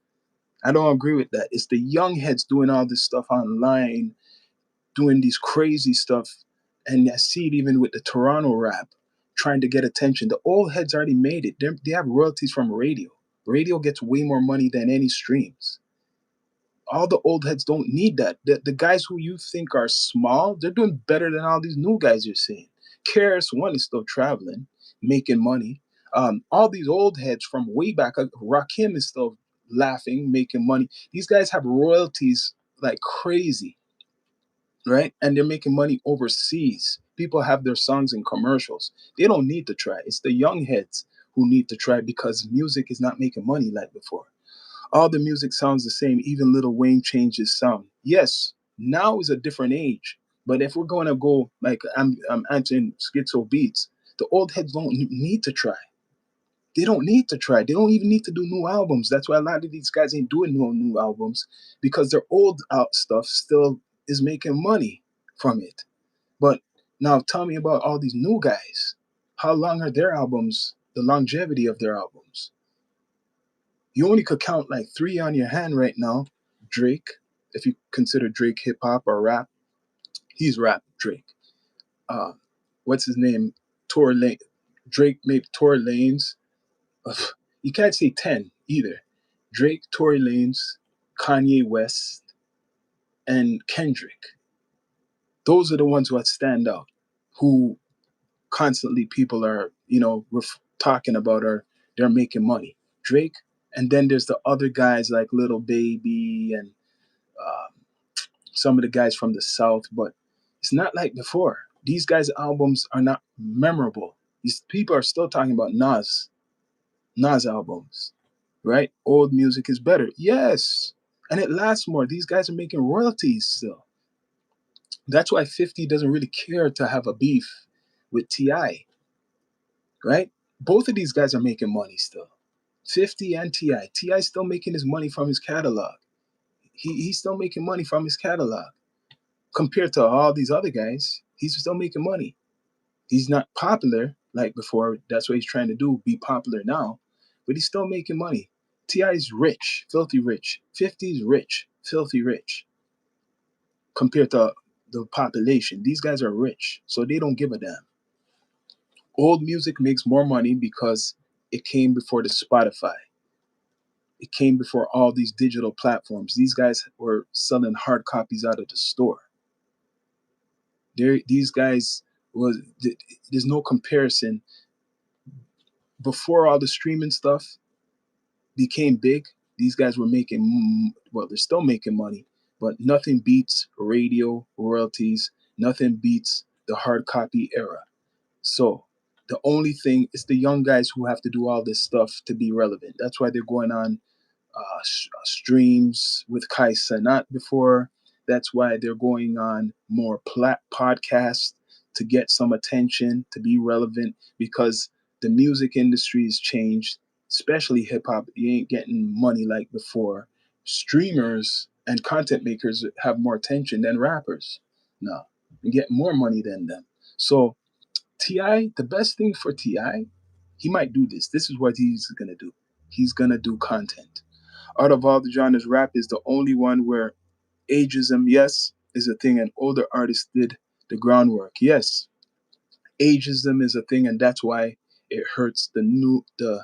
I don't agree with that. It's the young heads doing all this stuff online, doing these crazy stuff. And I see it even with the Toronto rap, trying to get attention. The old heads already made it. They have royalties from radio. Radio gets way more money than any streams. All the old heads don't need that. The guys who you think are small, they're doing better than all these new guys you're seeing. KRS One is still traveling, making money. All these old heads from way back, Rakim is still laughing, making money. These guys have royalties like crazy, right? And they're making money overseas. People have their songs in commercials. They don't need to try. It's the young heads who need to try because music is not making money like before. All the music sounds the same. Even Little Wayne changed his sound. Yes, now is a different age. But if we're going to go like I'm answering Schizo Beats, the old heads don't need to try. They don't need to try. They don't even need to do new albums. That's why a lot of these guys ain't doing new albums because their old out stuff still is making money from it. But now tell me about all these new guys. How long are their albums? The longevity of their albums? You only could count like three on your hand right now. Drake, if you consider Drake hip hop or rap, he's rap Drake. Uh, what's his name? Tory Lane. Drake made Tory Lanez. Ugh, you can't say 10 either. Drake, Tory Lanez, Kanye West, and Kendrick. Those are the ones who stand out, who constantly people are, talking about or they're making money. Drake, and then there's the other guys like Little Baby and um, some of the guys from the South, but it's not like before. These guys' albums are not memorable. These people are still talking about Nas albums, right? Old music is better. Yes. And it lasts more. These guys are making royalties still. That's why 50 doesn't really care to have a beef with T.I., right? Both of these guys are making money still. 50 and T.I. T.I. still making his money from his catalog. He's still making money from his catalog. Compared to all these other guys, he's still making money. He's not popular like before. That's what he's trying to do, be popular now. But he's still making money. T.I. is rich, filthy rich. 50 is rich, filthy rich. Compared to the population, these guys are rich, so they don't give a damn. Old music makes more money because it came before the Spotify. It came before all these digital platforms. These guys were selling hard copies out of the store. These guys was there's no comparison. Before all the streaming stuff became big, these guys were making, well, they're still making money, but nothing beats radio royalties. Nothing beats the hard copy era. So the only thing is the young guys who have to do all this stuff to be relevant. That's why they're going on streams with Kaisa, not before. That's why they're going on more podcasts to get some attention, to be relevant, because the music industry has changed, especially hip hop. You ain't getting money like before. Streamers and content makers have more attention than rappers now and get more money than them. So, Ti, the best thing for Ti, he might do this. This is what he's gonna do. He's gonna do content. Out of all the genres, rap is the only one where ageism, yes, is a thing, and older artists did the groundwork. Yes, ageism is a thing, and that's why it hurts the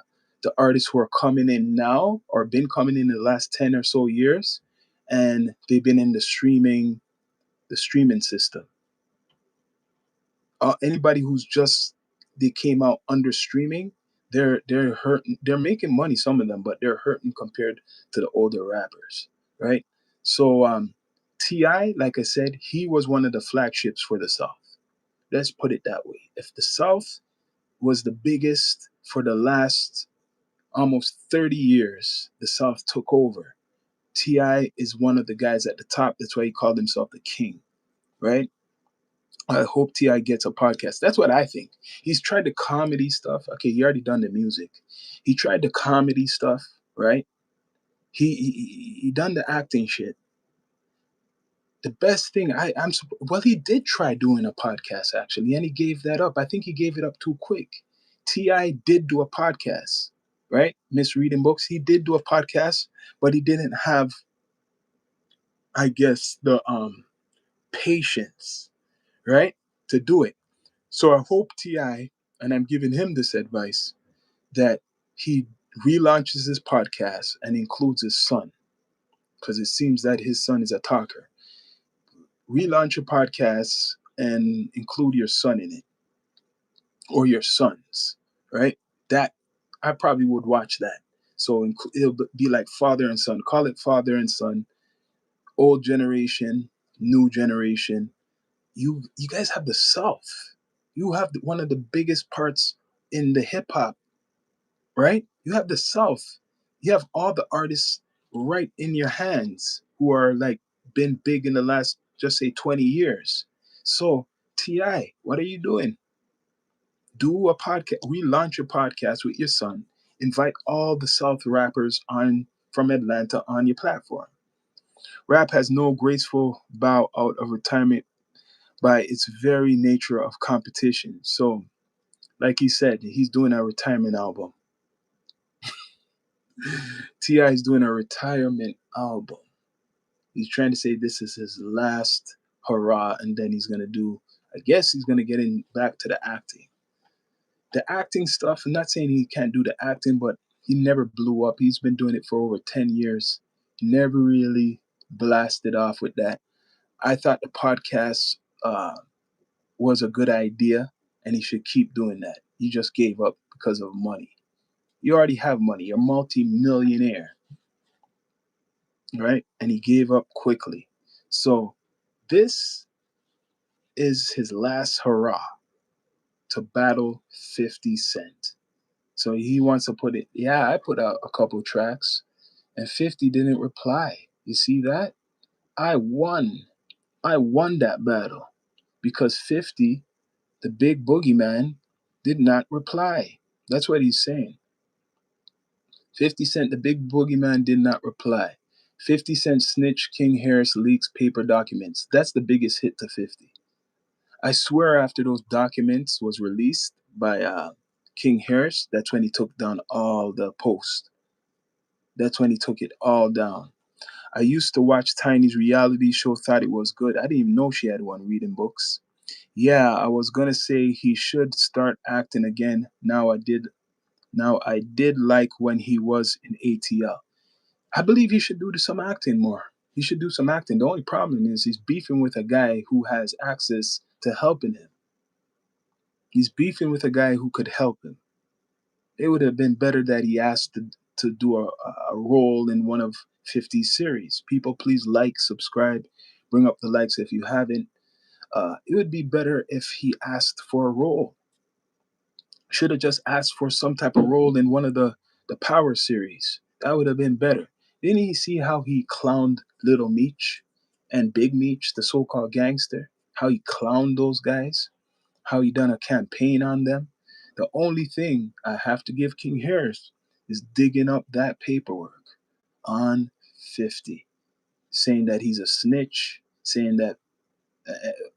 artists who are coming in now or been coming in the last 10 or so years, and they've been in the streaming system. Anybody who's just they came out under streaming, they're hurting. They're making money, some of them, but they're hurting compared to the older rappers, right? So Ti, like I said, he was one of the flagships for the South. Let's put it that way. If the South was the biggest for the last almost 30 years, the South took over. Ti is one of the guys at the top. That's why he called himself the king, right? I hope Ti gets a podcast. That's what I think. He's tried the comedy stuff. Okay, he already done the music. He tried the comedy stuff, right? He done the acting shit. The best thing well, he did try doing a podcast actually, and he gave that up. I think he gave it up too quick. Ti did do a podcast, right? Misreading books. He did do a podcast, but he didn't have, I guess, the patience, right, to do it. So I hope Ti, and I'm giving him this advice, that he relaunches his podcast and includes his son, because it seems that his son is a talker. Relaunch your podcast and include your son in it, or your sons, right? That I probably would watch that. So it'll be like father and son. Call it father and son. Old generation, new generation. You guys have the South. You have one of the biggest parts in the hip hop, right? You have the South. You have all the artists right in your hands who are like been big in the last, just say, 20 years. So Ti, what are you doing? Do a podcast, relaunch your podcast with your son. Invite all the South rappers on from Atlanta on your platform. Rap has no graceful bow out of retirement by its very nature of competition. So, like he said, he's doing a retirement album. Ti is doing a retirement album. He's trying to say this is his last hurrah, and then he's gonna do. I guess he's gonna get in back to the acting. The acting stuff. I'm not saying he can't do the acting, but he never blew up. He's been doing it for over 10 years. He never really blasted off with that. I thought the podcast was a good idea, and he should keep doing that. He just gave up because of money. You already have money. You're a multi-millionaire, right? And he gave up quickly. So this is his last hurrah to battle 50 Cent. So he wants to put it, yeah, I put out a couple tracks and 50 didn't reply. You see that? I won. I won that battle because 50, the big boogeyman, did not reply. That's what he's saying. 50 Cent, the big boogeyman, did not reply. 50 Cent snitch, King Harris leaks paper documents. That's the biggest hit to 50. I swear after those documents was released by King Harris, that's when he took down all the posts. That's when he took it all down. I used to watch Tiny's reality show, thought it was good. I didn't even know she had one reading books. Yeah, I was gonna say he should start acting again. Now I did like when he was in ATL. I believe he should do some acting more. He should do some acting. The only problem is he's beefing with a guy who has access to helping him. He's beefing with a guy who could help him. It would have been better that he asked to do a role in one of 50's series. People, please like, subscribe, bring up the likes if you haven't. It would be better if he asked for a role. Should have just asked for some type of role in one of the Power series. That would have been better. Didn't he see how he clowned Little Meech and Big Meech, the so-called gangster? How he clowned those guys? How he done a campaign on them? The only thing I have to give King Harris is digging up that paperwork on 50, saying that he's a snitch, saying that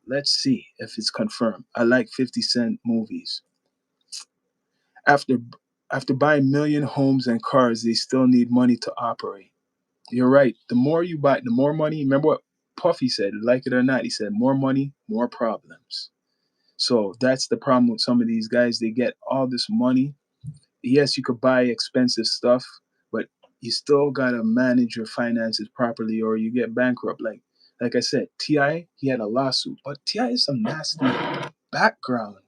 let's see if it's confirmed. I like 50 Cent movies. After after buying million homes and cars, they still need money to operate. You're right. The more you buy, the more money. Remember what Puffy said, like it or not. He said, more money, more problems. So that's the problem with some of these guys. They get all this money. Yes, you could buy expensive stuff, but you still gotta manage your finances properly, or you get bankrupt. Like I said, Ti, he had a lawsuit, but Ti is some nasty background,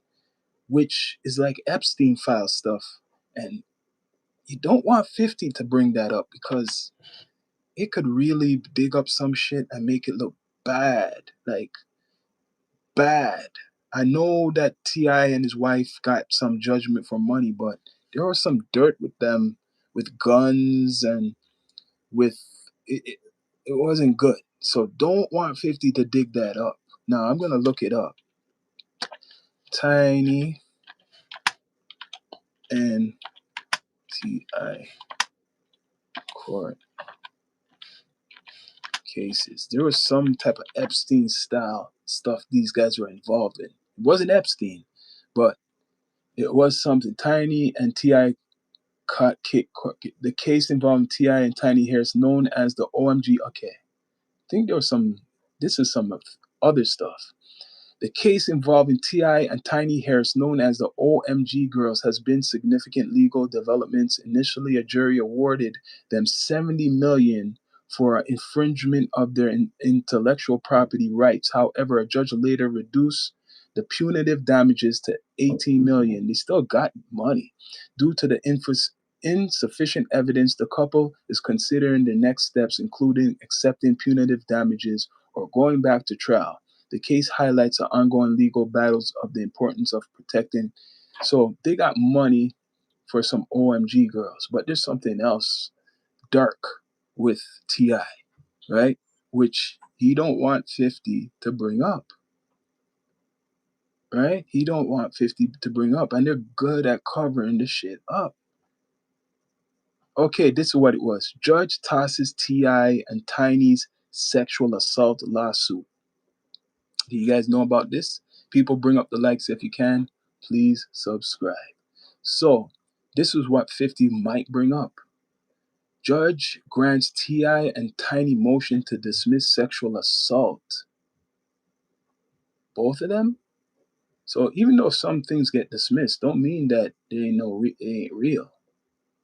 which is like Epstein file stuff, and you don't want 50 to bring that up because it could really dig up some shit and make it look bad. Like bad. I know that Ti and his wife got some judgment for money, but there was some dirt with them, with guns and with it wasn't good. So don't want 50 to dig that up. Now I'm gonna look it up. Tiny and Ti court cases. There was some type of Epstein style stuff these guys were involved in. It wasn't Epstein, but it was something. Tiny and Ti the case involving Ti and Tiny Harris, known as the OMG. Okay, I think there was some. This is some other stuff. The case involving Ti and Tiny Harris, known as the OMG Girls, has been significant legal developments. Initially, a jury awarded them 70 million for infringement of their intellectual property rights. However, a judge later reduced the punitive damages to 18 million. They still got money due to the insufficient evidence. The couple is considering the next steps, including accepting punitive damages or going back to trial. The case highlights the ongoing legal battles of the importance of protecting. So they got money for some OMG girls, but there's something else dark with Ti, right? Which he don't want 50 to bring up, right? He don't want 50 to bring up, and they're good at covering the shit up. Okay, this is what it was. Judge tosses Ti and Tiny's sexual assault lawsuit. Do you guys know about this? People, bring up the likes if you can. Please subscribe. So, this is what 50 might bring up. Judge grants Ti and Tiny motion to dismiss sexual assault. Both of them? So even though some things get dismissed, don't mean that they ain't real,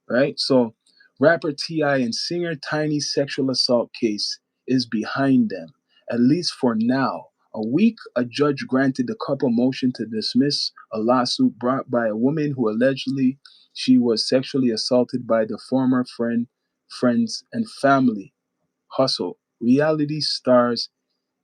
right? So rapper Ti and singer Tiny's sexual assault case is behind them, at least for now. A week, a judge granted the couple motion to dismiss a lawsuit brought by a woman who allegedly she was sexually assaulted by the former friends, and family. Hustle, reality stars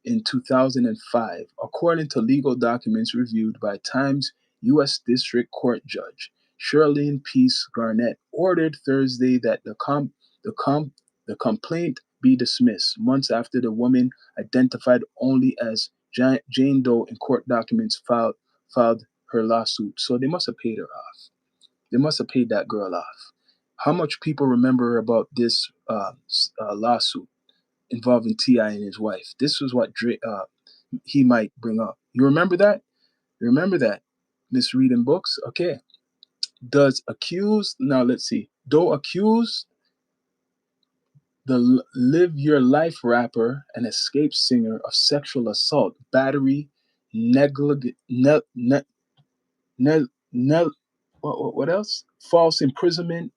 in 2005, according to legal documents reviewed by Times U.S. District Court Judge Shirlene Peace Garnett ordered Thursday that the, com- the complaint be dismissed months after the woman, identified only as Jane Doe in court documents, filed her lawsuit. So they must have paid her off. They must have paid that girl off. How much people remember about this lawsuit involving Ti and his wife? This was what he might bring up. You remember that? You remember that? Misreading books. Okay. Does accused now? Let's see. Though accused, the Live Your Life rapper and escape singer of sexual assault, battery, negligent, what else? False imprisonment,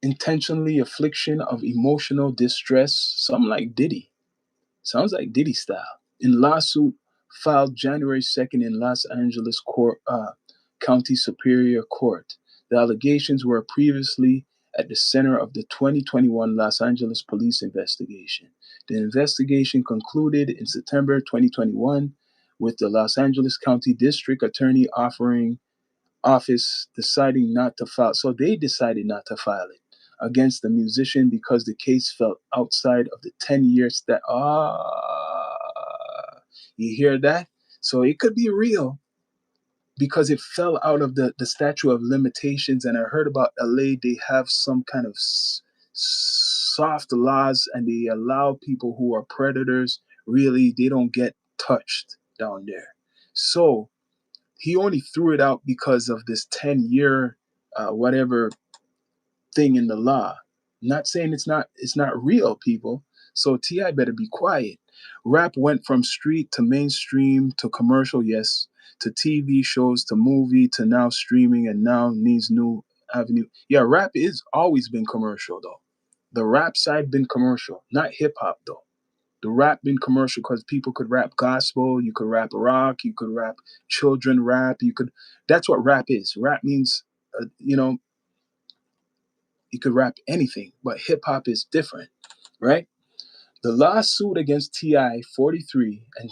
intentionally affliction of emotional distress, something like Diddy. Sounds like Diddy style. In lawsuit filed January 2nd in Los Angeles County Superior Court. The allegations were previously at the center of the 2021 Los Angeles police investigation. The investigation concluded in September 2021 with the Los Angeles County District Attorney offering office deciding not to file. So they decided not to file it against the musician because the case fell outside of the 10 years that you hear that? So it could be real because it fell out of the statute of limitations. And I heard about LA, they have some kind of soft laws and they allow people who are predators, really, they don't get touched down there. So he only threw it out because of this 10-year whatever thing in the law. Not saying it's not real, people. So Ti better be quiet. Rap went from street to mainstream to commercial, yes, to TV shows to movie to now streaming and now needs new avenue. Yeah, rap is always been commercial though. The rap side been commercial, not hip hop though. The rap been commercial because people could rap gospel, you could rap rock, you could rap children rap, you could. That's what rap is. Rap means, you could rap anything, but hip hop is different, right? The lawsuit against Ti 43 and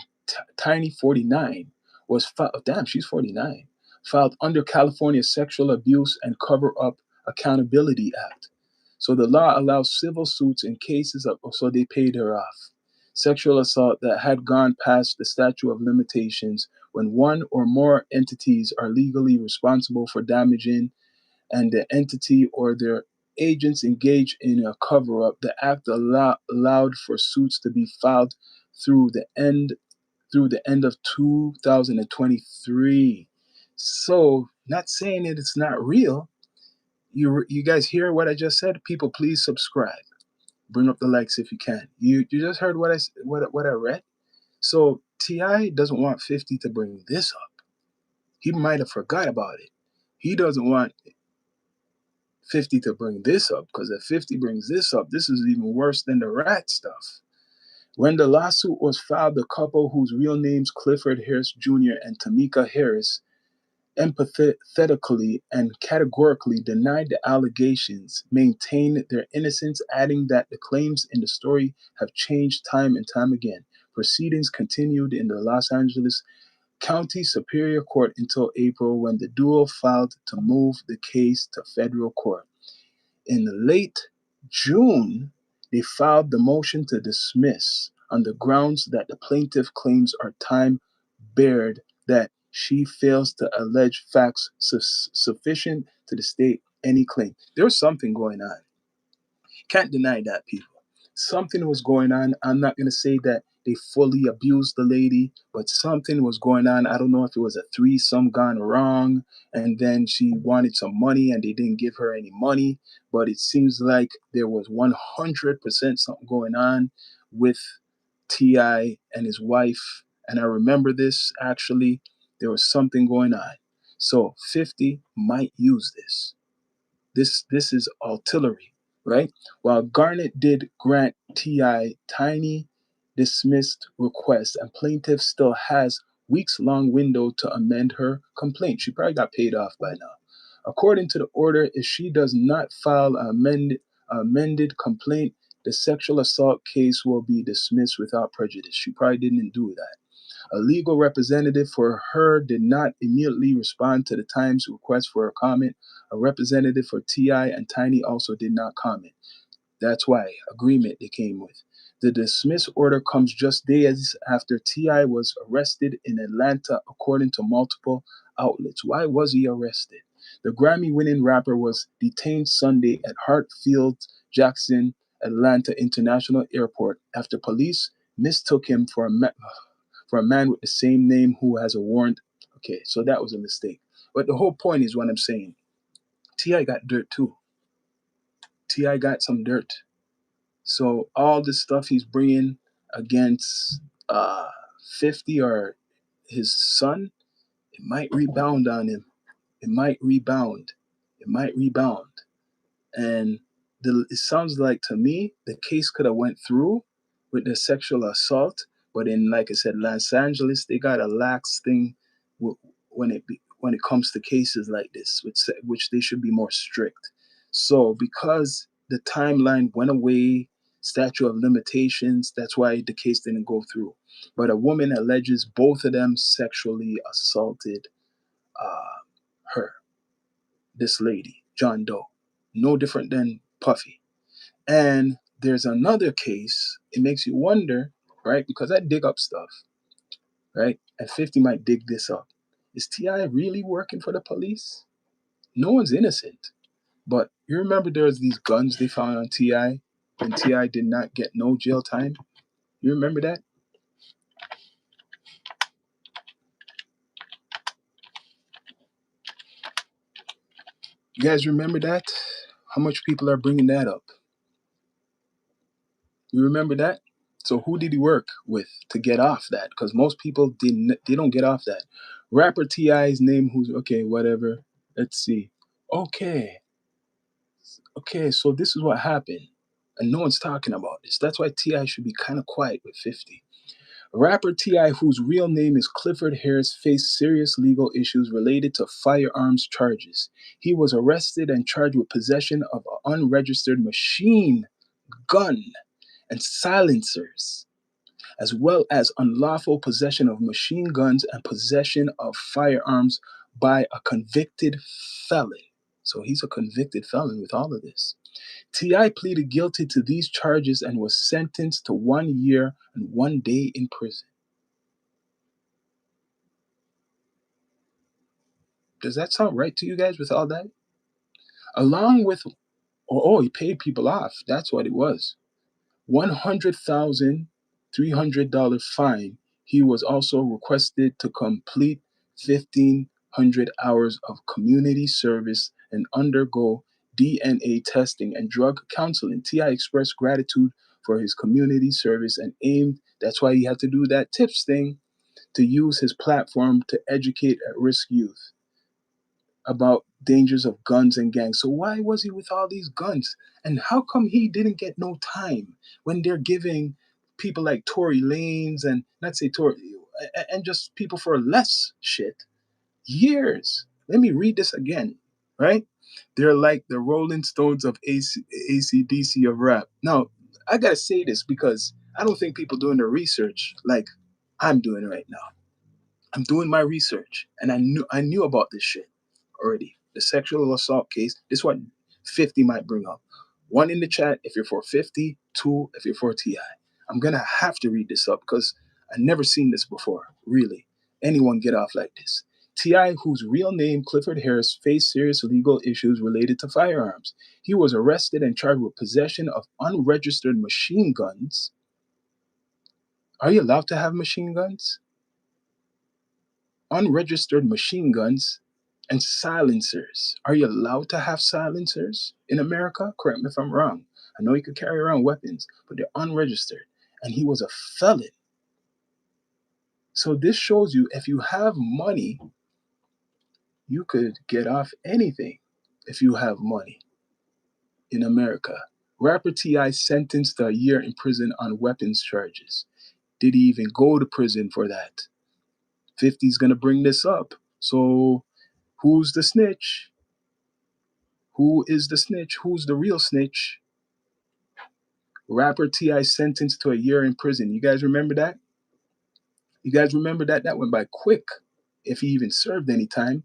Tiny 49 was filed. Oh, damn, she's 49. Filed under California's Sexual Abuse and Cover Up Accountability Act. So the law allows civil suits in cases of, so they paid her off. Sexual assault that had gone past the statute of limitations when one or more entities are legally responsible for damaging and the entity or their agents engage in a cover up. The act allowed for suits to be filed through the end of 2023. So, not saying that it's not real. You guys hear what I just said? People, please subscribe. Bring up the likes if you can. You just heard what I read. So Ti doesn't want 50 to bring this up. He might have forgot about it. He doesn't want 50 to bring this up because if 50 brings this up, this is even worse than the rat stuff. When the lawsuit was filed, the couple, whose real names Clifford Harris Jr. and Tamika Harris, empathetically and categorically denied the allegations, maintained their innocence, adding that the claims in the story have changed time and time again. Proceedings continued in the Los Angeles County Superior Court until April when the duo filed to move the case to federal court. In late June, they filed the motion to dismiss on the grounds that the plaintiff claims are time barred, that she fails to allege facts sufficient to state any claim. There's something going on. Can't deny that, people. Something was going on. I'm not going to say that they fully abused the lady, but something was going on. I don't know if it was a threesome gone wrong and then she wanted some money and they didn't give her any money, but it seems like there was 100% something going on with Ti and his wife. And I remember this actually, there was something going on. So 50 might use this. This is artillery, right? While Garnet did grant Ti tiny dismissed request, and plaintiff still has weeks-long window to amend her complaint. She probably got paid off by now. According to the order, if she does not file an amended complaint, the sexual assault case will be dismissed without prejudice. She probably didn't do that. A legal representative for her did not immediately respond to the Times request for a comment. A representative for Ti and Tiny also did not comment. That's why agreement they came with. The dismiss order comes just days after Ti was arrested in Atlanta, according to multiple outlets. Why was he arrested? The Grammy-winning rapper was detained Sunday at Hartsfield-Jackson Atlanta International Airport after police mistook him for a man with the same name who has a warrant. Okay, so that was a mistake. But the whole point is what I'm saying. Ti got dirt too. Ti got some dirt. So all the stuff he's bringing against 50 or his son, it might rebound on him. It might rebound. It might rebound. And it sounds like to me the case could have went through with the sexual assault, but in, like I said, Los Angeles, they got a lax thing when it comes to cases like this, which they should be more strict. So because the timeline went away, statute of limitations, that's why the case didn't go through. But a woman alleges both of them sexually assaulted uh, her, this lady, John Doe, no different than Puffy. And there's another case. It makes you wonder, right? Because I dig up stuff, right? And 50 might dig this up. Is T.I. really working for the police? No one's innocent. But you remember there was these guns they found on T.I. and T.I. did not get no jail time? You remember that? You guys remember that? How much people are bringing that up? You remember that? So who did he work with to get off that? Because most people didn't. They don't get off that. Rapper Ti's name. Who's okay? Whatever. Let's see. Okay. Okay. So this is what happened, and no one's talking about this. That's why Ti should be kind of quiet with 50. Rapper Ti, whose real name is Clifford Harris, faced serious legal issues related to firearms charges. He was arrested and charged with possession of an unregistered machine gun and silencers, as well as unlawful possession of machine guns and possession of firearms by a convicted felon. So he's a convicted felon with all of this. T.I. pleaded guilty to these charges and was sentenced to 1 year and 1 day in prison. Does that sound right to you guys with all that? Along with, he paid people off. That's what it was. $100,300 fine. He was also requested to complete 1,500 hours of community service and undergo DNA testing and drug counseling. T.I. expressed gratitude for his community service and aimed, that's why he had to do that tips thing, to use his platform to educate at risk youth about dangers of guns and gangs. So why was he with all these guns? And how come he didn't get no time when they're giving people like Tory Lanez and not say Tory and just people for less shit years? Let me read this again, right? They're like the Rolling Stones of ACDC of rap. Now, I gotta say this because I don't think people doing their research like I'm doing right now. I'm doing my research, and I knew about this shit already. The sexual assault case. This one 50 might bring up. One in the chat if you're for 50, two if you're for Ti. I'm gonna have to read this up because I never seen this before. Really, anyone get off like this? Ti, whose real name Clifford Harris, faced serious legal issues related to firearms. He was arrested and charged with possession of unregistered machine guns. Are you allowed to have machine guns? Unregistered machine guns and silencers. Are you allowed to have silencers in America? Correct me if I'm wrong. I know you could carry around weapons, but they're unregistered. And he was a felon. So this shows you if you have money, you could get off anything if you have money in America. Rapper T.I. sentenced to 1 year in prison on weapons charges. Did he even go to prison for that? 50's gonna bring this up. So who's the snitch? Who is the snitch? Who's the real snitch? Rapper T.I. sentenced to 1 year in prison. You guys remember that? You guys remember that? That went by quick, if he even served any time.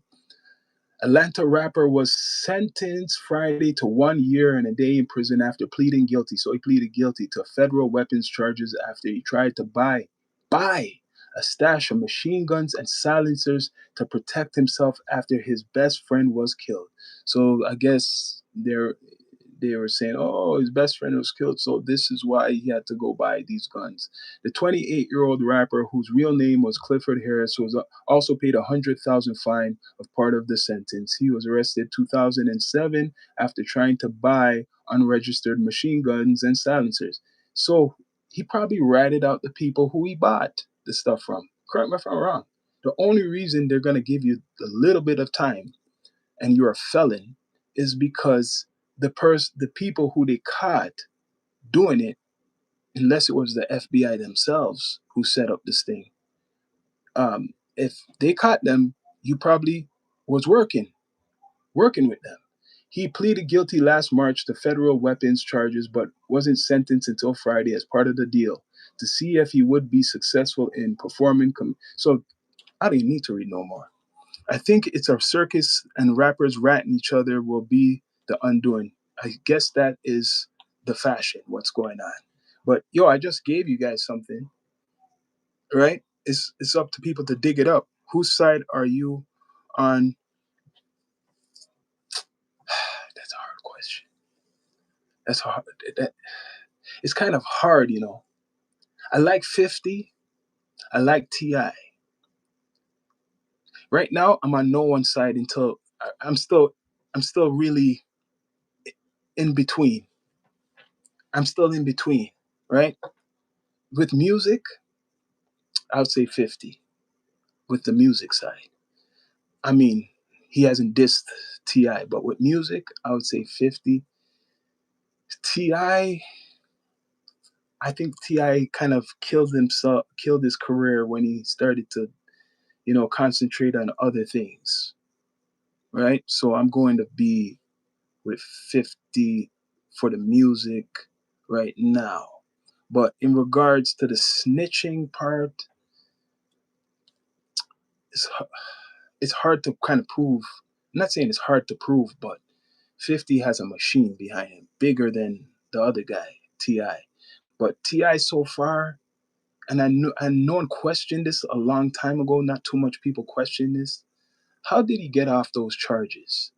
Atlanta rapper was sentenced Friday to 1 year and a day in prison after pleading guilty. So he pleaded guilty to federal weapons charges after he tried to buy a stash of machine guns and silencers to protect himself after his best friend was killed. So I guess they were saying, oh, his best friend was killed, so this is why he had to go buy these guns. The 28-year-old rapper, whose real name was Clifford Harris, was also paid $100,000 fine of part of the sentence. He was arrested 2007 after trying to buy unregistered machine guns and silencers. So he probably ratted out the people who he bought the stuff from. Correct me if I'm wrong. The only reason they're going to give you a little bit of time and you're a felon is because the people who they caught doing it, unless it was the FBI themselves who set up this thing, if they caught them, you probably was working with them. He pleaded guilty last March to federal weapons charges, but wasn't sentenced until Friday as part of the deal to see if he would be successful in performing. So I don't need to read no more. I think it's a circus and rappers ratting each other will be the undoing. I guess that is the fashion, what's going on. But yo, I just gave you guys something, right? It's up to people to dig it up. Whose side are you on? That's a hard question. That's hard. That, it's kind of hard, you know. I like 50. I like Ti. Right now, I'm on no one side until I'm still really in between. I'm still in between, right? With music, I would say 50. With the music side, I mean, he hasn't dissed Ti, but with music, I would say 50. Ti, I think Ti kind of killed his career when he started to, concentrate on other things, right? So I'm going to be with 50 for the music right now. But in regards to the snitching part, it's it's hard to kind of prove. I'm not saying it's hard to prove, but 50 has a machine behind him, bigger than the other guy, Ti. But Ti so far, and no one questioned this a long time ago. Not too much people question this. How did he get off those charges?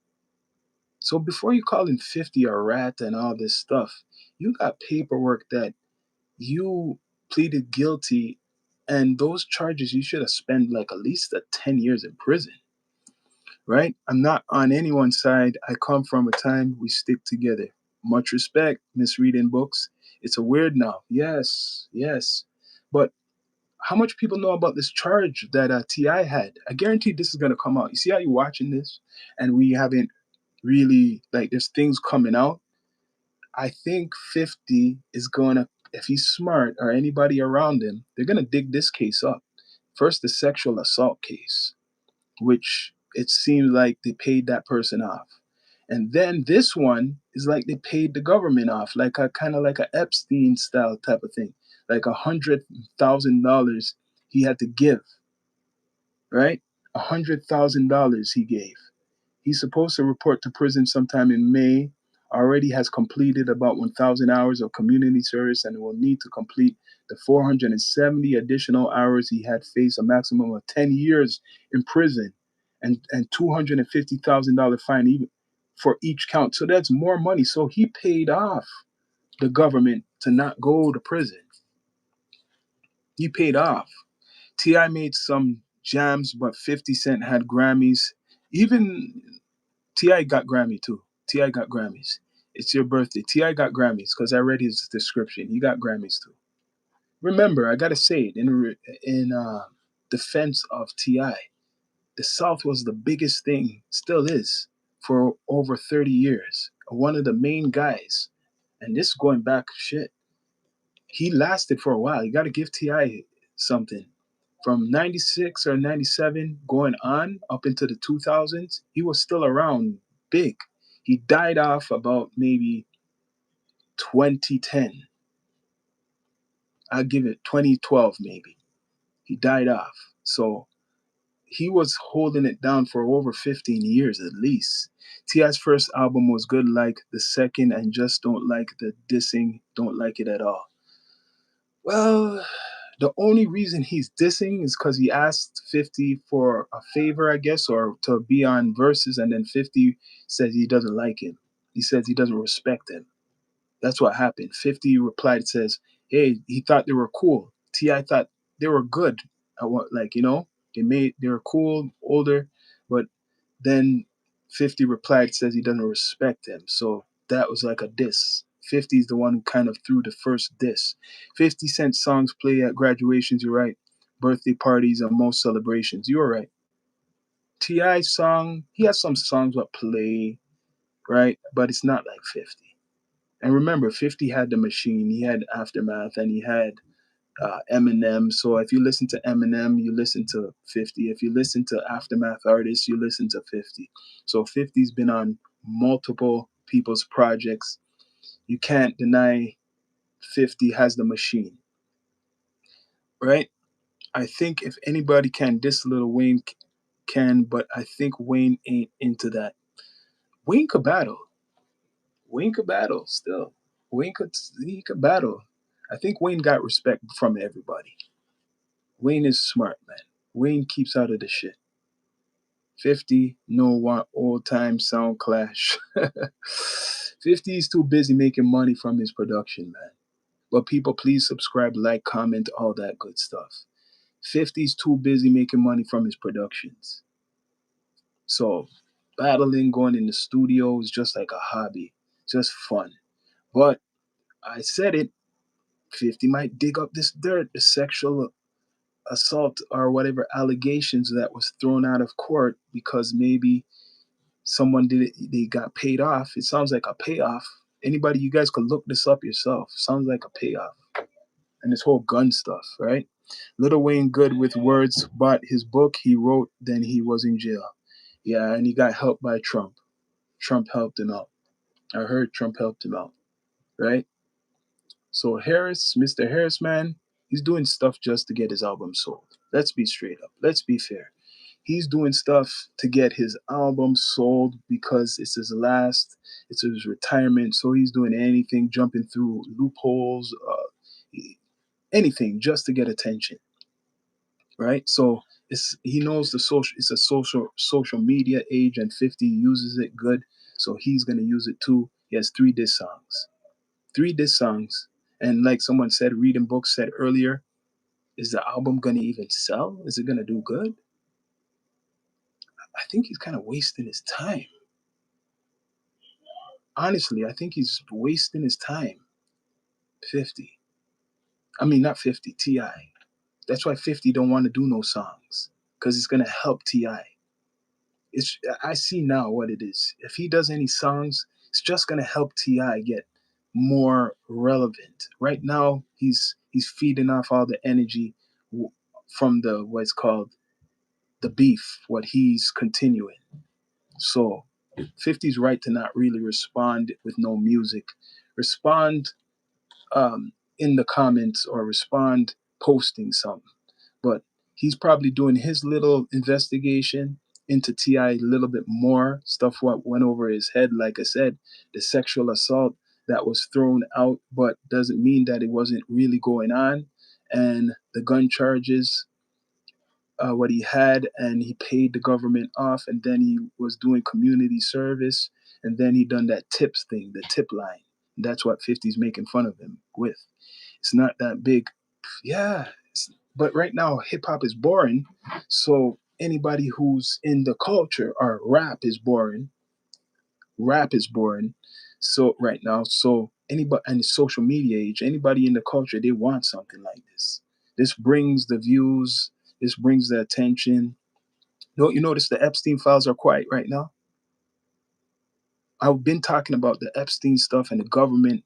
So before you call him 50 a rat and all this stuff, you got paperwork that you pleaded guilty, and those charges you should have spent like at least 10 years in prison, right? I'm not on anyone's side. I come from a time we stick together. Much respect, misreading books. It's a weird now. Yes, yes. But how much people know about this charge that Ti had? I guarantee this is gonna come out. You see how you're watching this, and we haven't really like there's things coming out. I think 50 is gonna, if he's smart or anybody around him, they're gonna dig this case up. First, the sexual assault case, which it seems like they paid that person off. And then this one is like they paid the government off, like a kind of like a Epstein style type of thing, like $100,000 he had to give, right? $100,000 he gave. He's supposed to report to prison sometime in May. Already has completed about 1,000 hours of community service and will need to complete the 470 additional hours. He had faced a maximum of 10 years in prison and $250,000 fine even for each count. So that's more money. So he paid off the government to not go to prison. He paid off. Ti made some jams, but 50 Cent had Grammys. Even Ti got Grammy too. Ti got Grammys. It's your birthday. Ti got Grammys because I read his description. He got Grammys too. Remember, I gotta say it in defense of Ti. The South was the biggest thing, still is, for over 30 years. One of the main guys, and this going back shit. He lasted for a while. You got to give Ti something. From 96 or 97 going on up into the 2000s, he was still around big. He died off about maybe 2010. I'll give it 2012 maybe. He died off. So he was holding it down for over 15 years at least. Ti's first album was good, like the second, and just don't like the dissing, don't like it at all. Well, the only reason he's dissing is because he asked 50 for a favor, I guess, or to be on verses, and then 50 says he doesn't like him. He says he doesn't respect him. That's what happened. 50 replied, says, hey, he thought they were cool. Ti thought they were good. I want, like, they were cool, older, but then 50 replied, says he doesn't respect him. So that was like a diss. 50 is the one who kind of threw the first diss. 50 Cent songs play at graduations, you're right. Birthday parties and most celebrations, you're right. T.I. song, he has some songs that play, right? But it's not like 50. And remember, 50 had the machine, he had Aftermath, and he had Eminem. So if you listen to Eminem, you listen to 50. If you listen to Aftermath artists, you listen to 50. So 50's been on multiple people's projects. You can't deny 50 has the machine, right? I think if anybody can diss Lil Wayne can, but I think Wayne ain't into that. Wayne could battle. Wayne could battle still. He could battle. I think Wayne got respect from everybody. Wayne is smart, man. Wayne keeps out of the shit. 50 no want old time sound clash. 50 is too busy making money from his production, man. But people, please subscribe, like, comment, all that good stuff. 50's too busy making money from his productions. So battling, going in the studio is just like a hobby, just fun. But I said it, 50 might dig up this dirt, the sexual assault or whatever allegations that was thrown out of court because maybe someone did it, they got paid off. It sounds like a payoff. Anybody, you guys could look this up yourself. Sounds like a payoff. And this whole gun stuff, right? Little Wayne good with words, but his book he wrote, then he was in jail. Yeah, and he got helped by Trump. Trump helped him out. I heard Trump helped him out, right? So Harris, Mr. Harris, man, he's doing stuff just to get his album sold. Let's be straight up. Let's be fair. He's doing stuff to get his album sold because it's his last, it's his retirement. So he's doing anything, jumping through loopholes, anything just to get attention, right? So he knows it's a social media age, and 50 uses it good, so he's gonna use it too. He has three diss songs, and like someone said, reading books said earlier, is the album gonna even sell? Is it gonna do good? I think he's kind of wasting his time. Honestly, I think he's wasting his time. 50. I mean, not 50, T.I. That's why 50 don't want to do no songs, because it's gonna help T.I. I see now what it is. If he does any songs, it's just gonna help Ti get more relevant. Right now, he's feeding off all the energy from the what's called the beef. What he's continuing. So, 50's right to not really respond with no music. Respond in the comments or respond posting something. But he's probably doing his little investigation into Ti a little bit more stuff what went over his head. Like I said, the sexual assault that was thrown out, but doesn't mean that it wasn't really going on. And the gun charges, what he had, and he paid the government off, and then he was doing community service, and then he done that tips thing, the tip line. That's what 50's making fun of him with. It's not that big. Yeah, but right now hip hop is boring. So anybody who's in the culture or rap is boring. Rap is boring. So right now, so anybody and the social media age, anybody in the culture, they want something like this. This brings the views. This brings the attention. Don't you notice the Epstein files are quiet right now? I've been talking about the Epstein stuff and the government,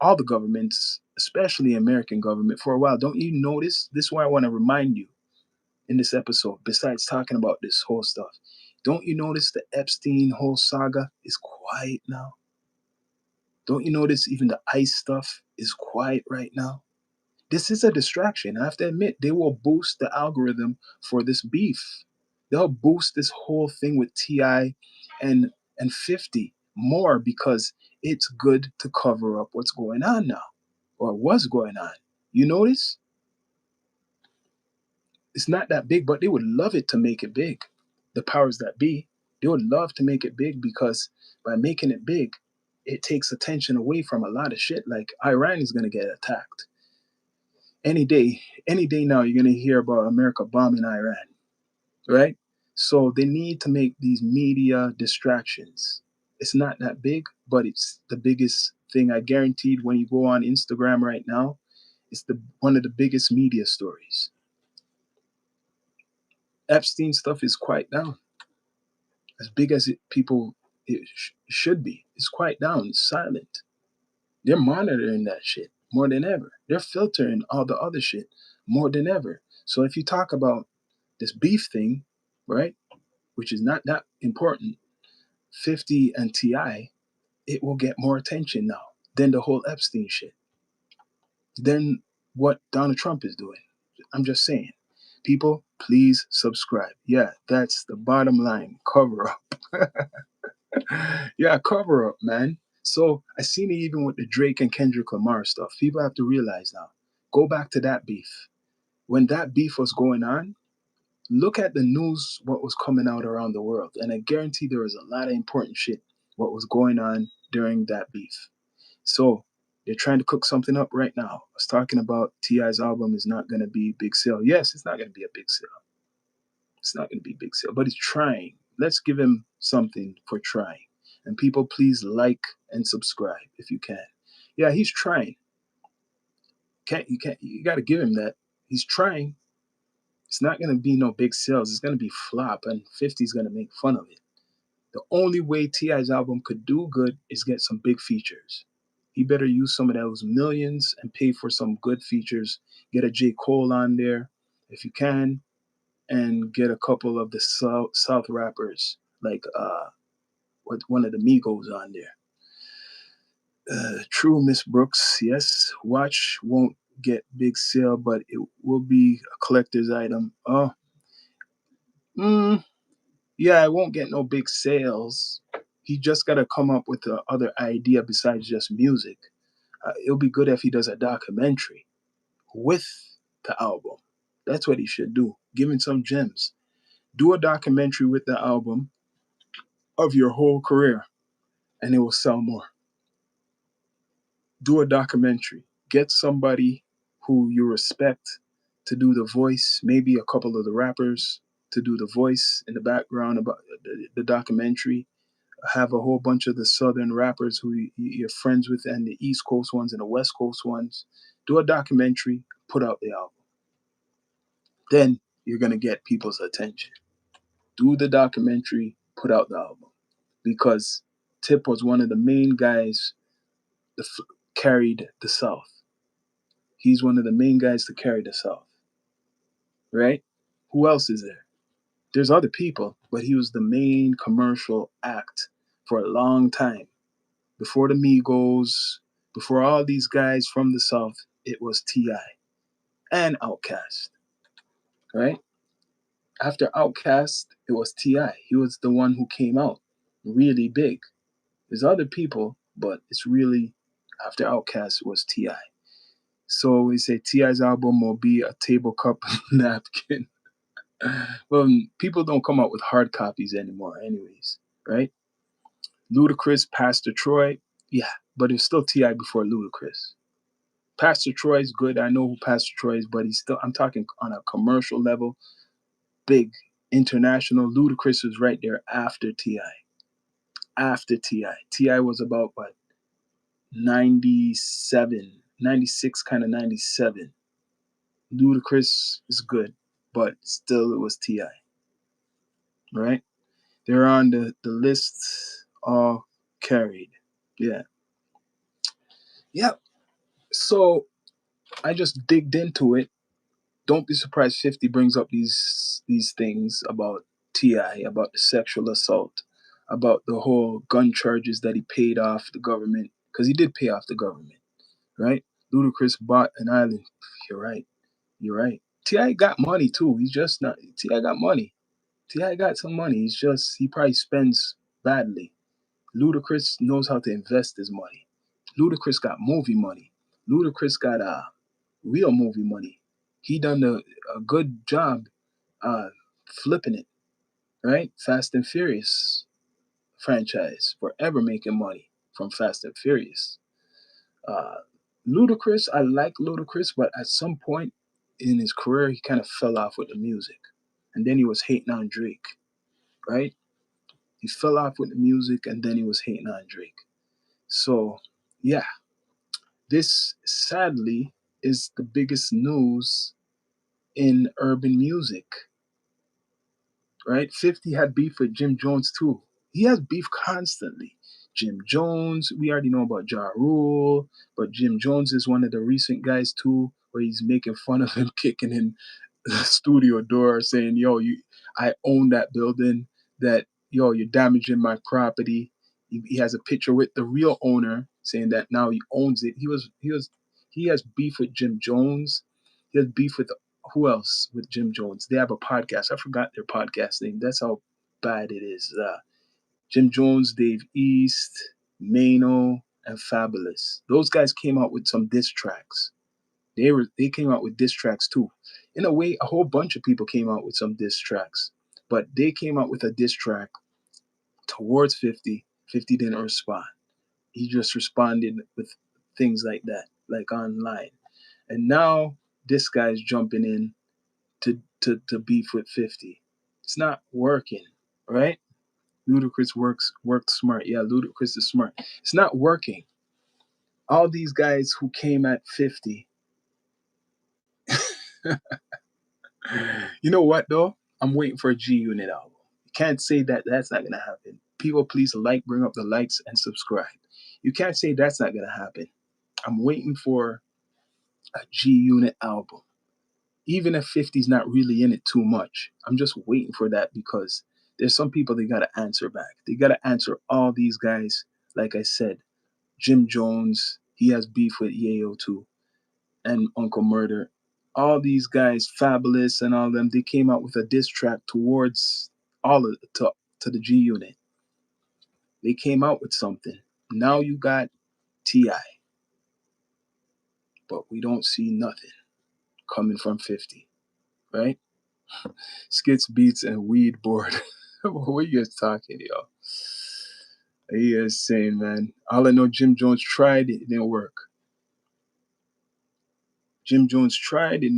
all the governments, especially American government, for a while. Don't you notice? This is why I want to remind you in this episode, besides talking about this whole stuff. Don't you notice the Epstein whole saga is quiet now? Don't you notice even the ICE stuff is quiet right now? This is a distraction. I have to admit, they will boost the algorithm for this beef. They'll boost this whole thing with Ti and 50 more because it's good to cover up what's going on now or what's going on. You notice? It's not that big, but they would love it to make it big. The powers that be, they would love to make it big because by making it big, it takes attention away from a lot of shit. Like Iran is going to get attacked any day now. You're going to hear about America bombing Iran, right? So they need to make these media distractions. It's not that big, but it's the biggest thing. I guaranteed when you go on Instagram right now, it's the one of the biggest media stories. Epstein stuff is quite down as big as people Should be. It's quiet down. It's silent. They're monitoring that shit more than ever. They're filtering all the other shit more than ever. So if you talk about this beef thing, right, which is not that important, 50 and Ti, it will get more attention now than the whole Epstein shit, than what Donald Trump is doing. I'm just saying. People, please subscribe. Yeah, that's the bottom line. Cover up. Yeah, cover up, man. So I seen it even with the Drake and Kendrick Lamar stuff. People have to realize now. Go back to that beef. When that beef was going on, look at the news, what was coming out around the world. And I guarantee there was a lot of important shit, what was going on during that beef. So they're trying to cook something up right now. I was talking about T.I.'s album is not going to be big sale. Yes, it's not going to be a big sale. It's not going to be big sale, but he's trying. Let's give him something for trying. And people, please like and subscribe if you can. Yeah, he's trying. You got to give him that. He's trying. It's not going to be no big sales. It's going to be flop, and 50's going to make fun of it. The only way T.I.'s album could do good is get some big features. He better use some of those millions and pay for some good features. Get a J. Cole on there if you can, and get a couple of the South rappers like with one of the Migos on there. True, Miss Brooks. Yes, watch won't get big sale, but it will be a collector's item. Oh, mm, yeah, it won't get no big sales. He just got to come up with the other idea besides just music. It'll be good if he does a documentary with the album. That's what he should do. Give him some gems. Do a documentary with the album of your whole career, and it will sell more. Do a documentary. Get somebody who you respect to do the voice, maybe a couple of the rappers to do the voice in the background about the documentary. Have a whole bunch of the southern rappers who you're friends with, and the East Coast ones and the West Coast ones. Do a documentary, put out the album. Then you're going to get people's attention. Do the documentary, put out the album. Because Tip was one of the main guys that carried the South. He's one of the main guys to carry the South, right? Who else is there? There's other people, but he was the main commercial act for a long time. Before the Migos, before all these guys from the South, it was T.I. and Outkast, right? After Outkast, it was T.I. He was the one who came out really big. There's other people, but it's really after Outkast it was T.I. So we say T.I.'s album will be a table cup napkin. Well, people don't come out with hard copies anymore, anyways, right? Ludacris, Pastor Troy, yeah, but it's still T.I. before Ludacris. Pastor Troy is good. I know who Pastor Troy is, but he's still, I'm talking on a commercial level, big, international. Ludacris was right there after T.I. After T.I. T.I. was about, what, 97, 96, kind of 97. Ludacris is good, but still it was T.I., right? They're on the list all carried. Yeah. Yep. So I just digged into it. Don't be surprised 50 brings up these things about T.I., about the sexual assault, about the whole gun charges that he paid off the government, because he did pay off the government, right? Ludacris bought an island. You're right. You're right. T.I. got money too. He's just not. T.I. got money. T.I. got some money. He's just, he probably spends badly. Ludacris knows how to invest his money. Ludacris got movie money. Ludacris got real movie money. He done a good job uh, flipping it, right? Fast and Furious franchise, forever making money from Fast and Furious. Uh, Ludacris, I like Ludacris, but at some point in his career, he kind of fell off with the music. And then he was hating on Drake, right? He fell off with the music and then he was hating on Drake. So, yeah, this sadly is the biggest news in urban music, right? 50 had beef with Jim Jones too. He has beef constantly. Jim Jones, we already know about Ja Rule, but Jim Jones is one of the recent guys too, where he's making fun of him kicking in the studio door, saying, "Yo, I own that building. That yo, you're damaging my property." He has a picture with the real owner saying that now he owns it. He has beef with Jim Jones. He has beef with who else with Jim Jones? They have a podcast. I forgot their podcast name. That's how bad it is. Jim Jones, Dave East, Mano, and Fabulous. Those guys came out with some diss tracks. They came out with diss tracks too. In a way, a whole bunch of people came out with some diss tracks, but they came out with a diss track towards 50. 50 didn't respond. He just responded with things like that, like online. And now this guy's jumping in to beef with 50. It's not working, right? Ludacris worked smart. Yeah, Ludacris is smart. It's not working. All these guys who came at 50. You know what though? I'm waiting for a G Unit album. You can't say that that's not gonna happen. People, please bring up the likes and subscribe. You can't say that's not gonna happen. I'm waiting for a G Unit album. Even if 50's not really in it too much, I'm just waiting for that because there's some people they gotta answer back. They gotta answer all these guys. Like I said, Jim Jones, he has beef with Yayo too, and Uncle Murder. All these guys, Fabulous and all them, they came out with a diss track towards all of to the G Unit. They came out with something. Now you got T.I., but we don't see nothing coming from 50, right? Skits, beats, and weed board. What are you guys talking, yo? He is saying, man. All I know, Jim Jones tried it didn't work. Jim Jones tried, it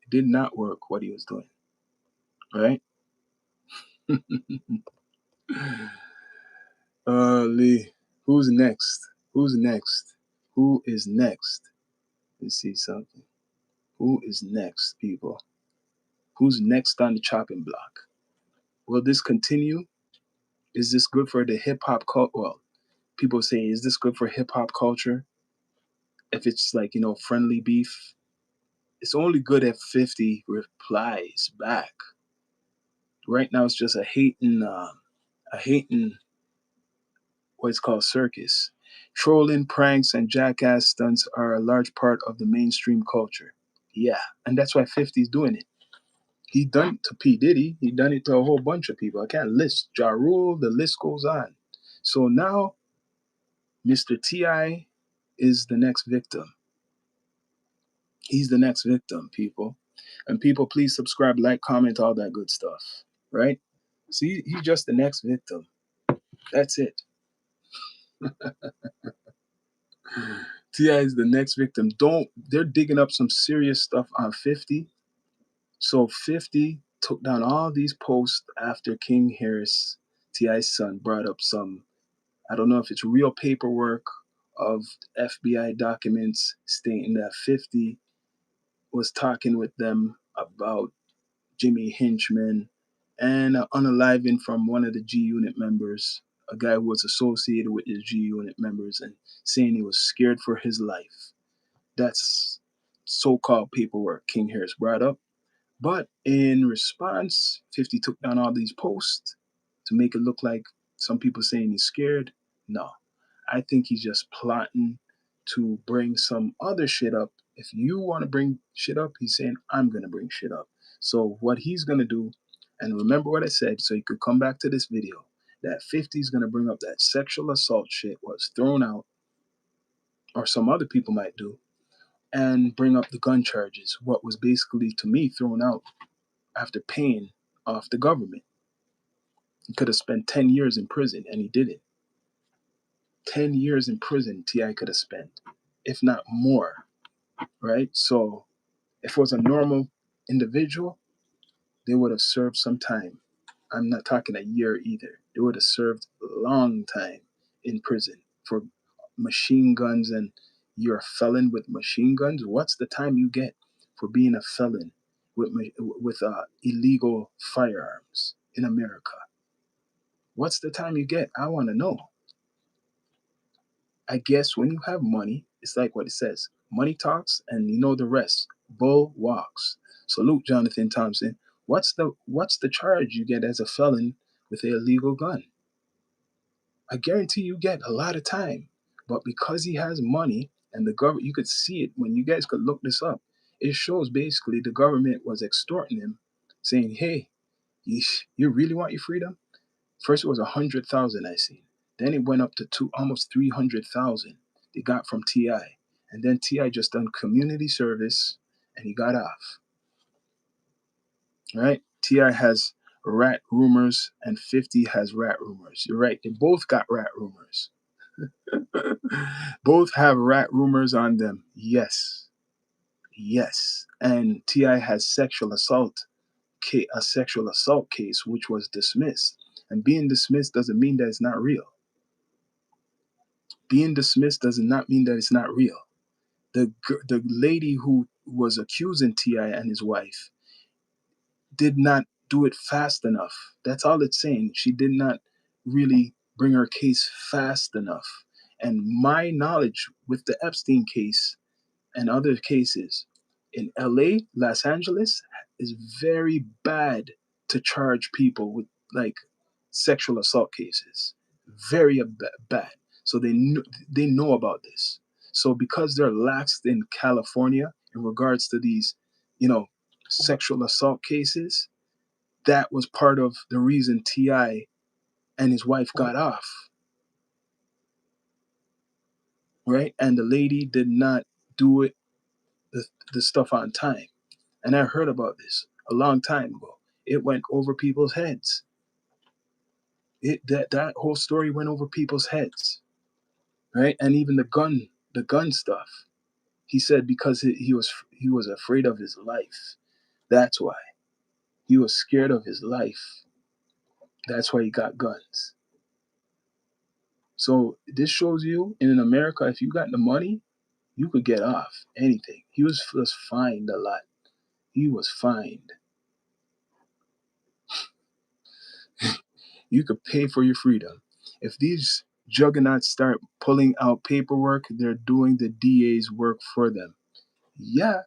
did not work what he was doing, right? Lee, who's next? Who's next? Who is next? Let's see something. Who is next, people? Who's next on the chopping block? Will this continue? Is this good for the hip hop culture? Well, people say, is this good for hip hop culture? If it's like, friendly beef, it's only good if 50 replies back. Right now, it's just a hating what's called circus. Trolling, pranks, and jackass stunts are a large part of the mainstream culture. Yeah, and that's why 50's doing it. He done it to P. Diddy. He done it to a whole bunch of people. I can't list. Ja Rule, the list goes on. So now, Mr. T.I. is the next victim. He's the next victim, people. And people, please subscribe, like, comment, all that good stuff. Right? So he's just the next victim. That's it. Ti is the next victim. They're digging up some serious stuff on 50. So 50 took down all these posts after King Harris, Ti's son, brought up some, I don't know if it's real paperwork of FBI documents stating that 50 was talking with them about Jimmy Hinchman and unaliving from one of the G Unit members, a guy who was associated with the G Unit members, and saying he was scared for his life. That's so-called paperwork King Harris brought up. But in response, 50 took down all these posts to make it look like some people saying he's scared. No, I think he's just plotting to bring some other shit up. If you want to bring shit up, he's saying, I'm going to bring shit up. So what he's going to do, and remember what I said so you could come back to this video, that 50 is going to bring up that sexual assault shit was thrown out, or some other people might do, and bring up the gun charges, what was basically, to me, thrown out after paying off the government. He could have spent 10 years in prison, and he didn't. 10 years in prison, T.I. could have spent, if not more, right? So if it was a normal individual, they would have served some time. I'm not talking a year either. They would have served a long time in prison for machine guns, and you're a felon with machine guns. What's the time you get for being a felon with illegal firearms in America? What's the time you get? I want to know. I guess when you have money, it's like what it says: money talks, and you know the rest. Bull walks. Salute, Jonathan Thompson. What's the charge you get as a felon with an illegal gun? I guarantee you get a lot of time. But because he has money and the government, you could see it when you guys could look this up. It shows basically the government was extorting him, saying, "Hey, you really want your freedom?" First, it was 100,000 I seen. Then it went up to almost 300,000. They got from Ti, and then Ti just done community service, and he got off. Right? Ti has rat rumors, and 50 has rat rumors. You're right. They both got rat rumors. Both have rat rumors on them. Yes, yes. And Ti has a sexual assault case which was dismissed. And being dismissed doesn't mean that it's not real. Being dismissed does not mean that it's not real. The lady who was accusing Ti and his wife did not do it fast enough. That's all it's saying. She did not really bring her case fast enough. And my knowledge with the Epstein case and other cases in LA, Los Angeles, is very bad to charge people with like sexual assault cases. Very bad. So they know about this. So because they're lax in California in regards to these, you know, sexual assault cases, that was part of the reason Ti and his wife got off, right? And the lady did not do it the, the stuff on time. And I heard about this a long time ago. It went over people's heads. That whole story went over people's heads, right? And even the gun stuff. He said because he was afraid of his life. That's why he was scared of his life. That's why he got guns. So this shows you in America, if you got the money, you could get off anything. He was fined a lot. He was fined. You could pay for your freedom. If these juggernauts start pulling out paperwork, they're doing the DA's work for them. Yeah,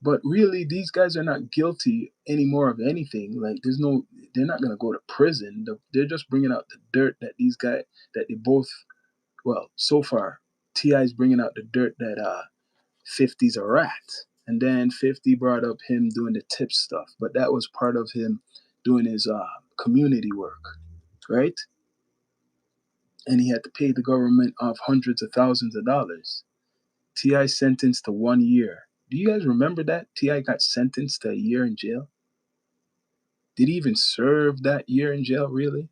but really, these guys are not guilty anymore of anything. Like, they're not gonna go to prison. They're just bringing out the dirt that these guys that they both. Well, so far, Ti's bringing out the dirt that 50's a rat, and then 50 brought up him doing the tip stuff, but that was part of him doing his community work, right? And he had to pay the government off hundreds of thousands of dollars. Ti sentenced to 1 year. Do you guys remember that Ti got sentenced to a year in jail? Did he even serve that year in jail? Really?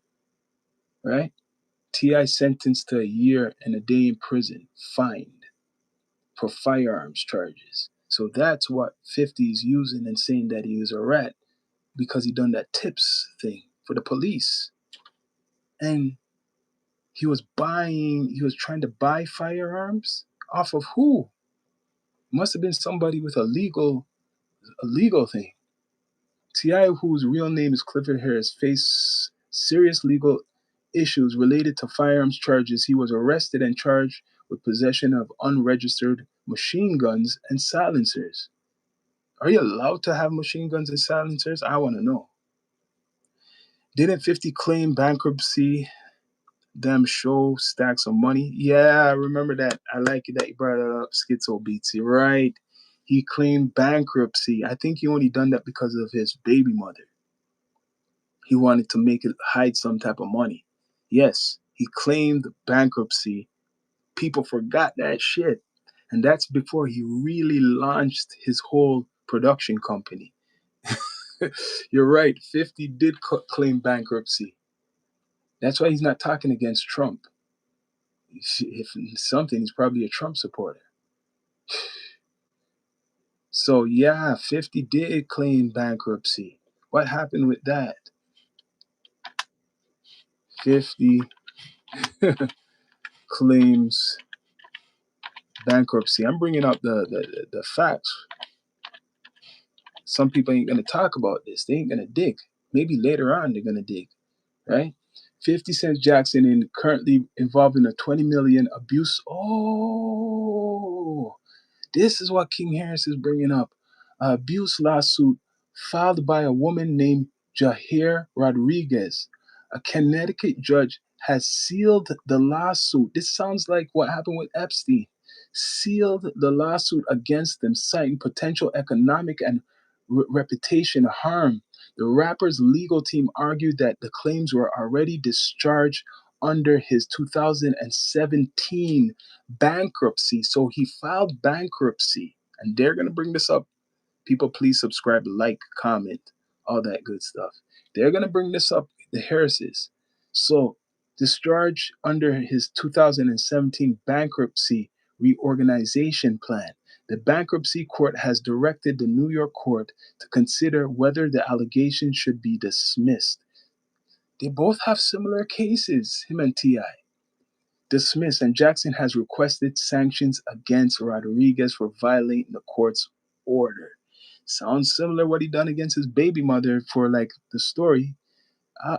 Right? Ti sentenced to a year and a day in prison, fined for firearms charges. So that's what 50 is using and saying that he was a rat because he done that tips thing for the police. And he was trying to buy firearms off of who? Must have been somebody with a legal thing. Ti, whose real name is Clifford Harris, faced serious legal issues related to firearms charges. He was arrested and charged with possession of unregistered machine guns and silencers. Are you allowed to have machine guns and silencers? I want to know. Didn't 50 claim bankruptcy? Them show stacks of money. Yeah, I remember that. I like it that you brought it up, Schizo Beats. You're right. He claimed bankruptcy. I think he only done that because of his baby mother. He wanted to make it hide some type of money. Yes, he claimed bankruptcy. People forgot that shit. And that's before he really launched his whole production company. You're right. 50 did claim bankruptcy. That's why he's not talking against Trump. If something, he's probably a Trump supporter. So, yeah, 50 did claim bankruptcy. What happened with that? 50 claims bankruptcy. I'm bringing up the facts. Some people ain't going to talk about this. They ain't going to dig. Maybe later on they're going to dig. right? 50 Cent Jackson in currently involved in a 20 million abuse. Oh, this is what King Harris is bringing up. Abuse lawsuit filed by a woman named Jahir Rodriguez. A Connecticut judge has sealed the lawsuit. This sounds like what happened with Epstein. Sealed the lawsuit against them, citing potential economic and reputation harm. The rapper's legal team argued that the claims were already discharged under his 2017 bankruptcy. So he filed bankruptcy, and they're going to bring this up. People, please subscribe, like, comment, all that good stuff. They're going to bring this up, the Harrises. So, discharge under his 2017 bankruptcy reorganization plan. The bankruptcy court has directed the New York court to consider whether the allegations should be dismissed. They both have similar cases, him and T.I. Dismissed, and Jackson has requested sanctions against Rodriguez for violating the court's order. Sounds similar what he done against his baby mother for like the story.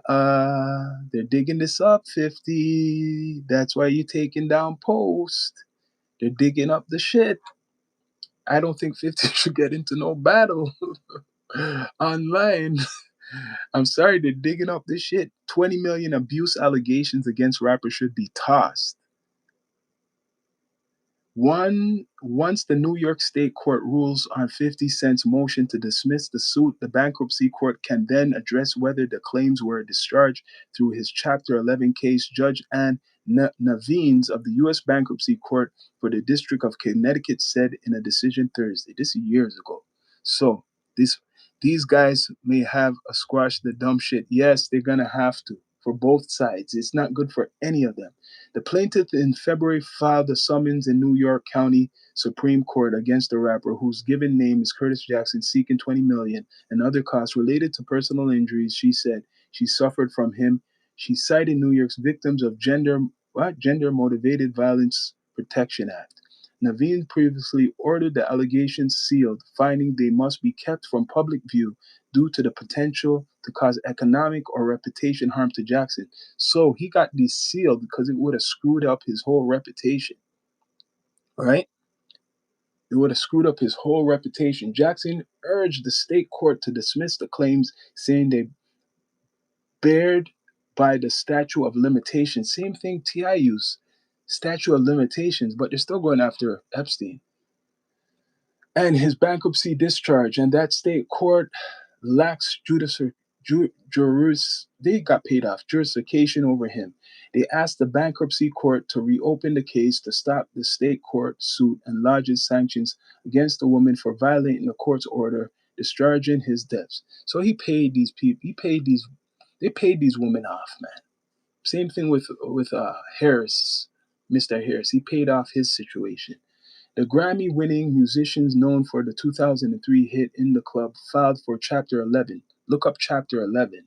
They're digging this up, 50. That's why you taking down post. They're digging up the shit. I don't think 50 should get into no battle online. I'm sorry, they're digging up this shit. 20 million abuse allegations against rappers should be tossed. Once the New York State Court rules on 50 Cent's motion to dismiss the suit, the bankruptcy court can then address whether the claims were discharged through his Chapter 11 case. Judge Ann Navines of the U.S. Bankruptcy Court for the District of Connecticut said in a decision Thursday. This is years ago. So these guys may have a squash the dumb shit. Yes, they're gonna have to for both sides. It's not good for any of them. The plaintiff in February filed a summons in New York County Supreme Court against the rapper, whose given name is Curtis Jackson, seeking $20 million and other costs related to personal injuries she said she suffered from him. She cited New York's Victims of Gender Motivated Violence Protection Act. Naveen previously ordered the allegations sealed, finding they must be kept from public view due to the potential to cause economic or reputation harm to Jackson. So he got these sealed because it would have screwed up his whole reputation, right? It would have screwed up his whole reputation. Jackson urged the state court to dismiss the claims, saying they bared by the statute of limitations. Same thing T.I. used, statute of limitations, but they're still going after Epstein and his bankruptcy discharge, and that state court lacks they got paid off jurisdiction over him. They asked the bankruptcy court to reopen the case to stop the state court suit and lodges sanctions against the woman for violating the court's order discharging his debts. So he paid these people. They paid these women off, man. Same thing with Harris, Mr. Harris. He paid off his situation. The Grammy-winning musicians known for the 2003 hit In the Club filed for Chapter 11. Look up Chapter 11.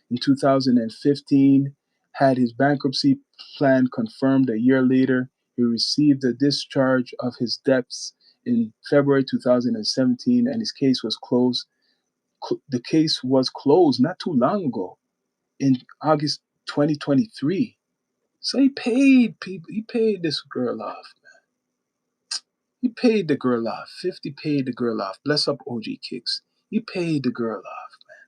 In 2015, had his bankruptcy plan confirmed a year later. He received a discharge of his debts in February 2017, and his case was closed. The case was closed not too long ago, in August 2023. So he paid people. He paid this girl off. He paid the girl off. 50 paid the girl off. Bless up OG Kicks. He paid the girl off, man.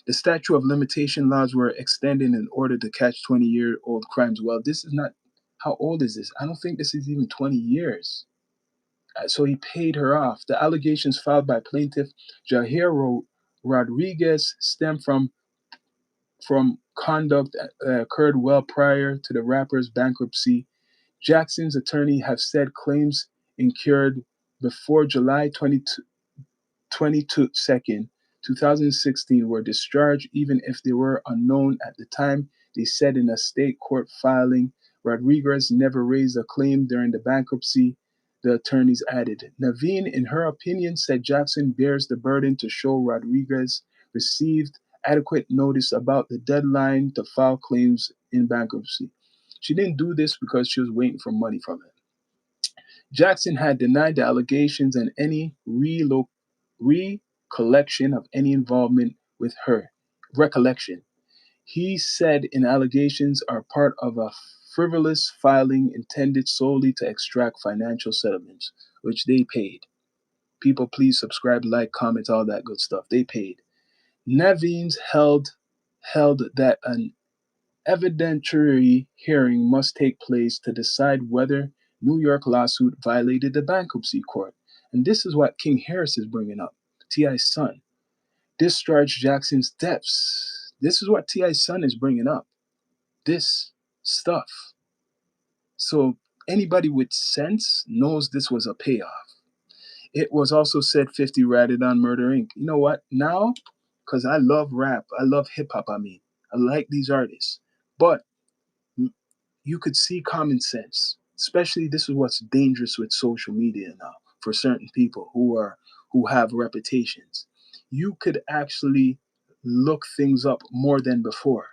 The statute of limitation laws were extended in order to catch 20-year-old crimes. Well, this is not, how old is this? I don't think this is even 20 years. So he paid her off. The allegations filed by plaintiff Jahir Rodriguez stem from conduct that occurred well prior to the rapper's bankruptcy. Jackson's attorney have said claims incurred before July 22nd, 2016 were discharged even if they were unknown at the time, they said in a state court filing. Rodriguez never raised a claim during the bankruptcy, the attorneys added. Naveen, in her opinion, said Jackson bears the burden to show Rodriguez received adequate notice about the deadline to file claims in bankruptcy. She didn't do this because she was waiting for money from him. Jackson had denied the allegations and any recollection of any involvement with her. Recollection. He said in allegations are part of a frivolous filing intended solely to extract financial settlements, which they paid. People, please subscribe, like, comment, all that good stuff. They paid. Nevins held that an evidentiary hearing must take place to decide whether New York lawsuit violated the bankruptcy court. And this is what King Harris is bringing up. T.I.'s son discharged Jackson's debts. This is what T.I.'s son is bringing up. This stuff. So anybody with sense knows this was a payoff. It was also said 50 ratted on Murder Inc. You know what? Now, because I love rap, I love hip hop, I like these artists. But you could see common sense. Especially this is what's dangerous with social media now for certain people who have reputations. You could actually look things up more than before.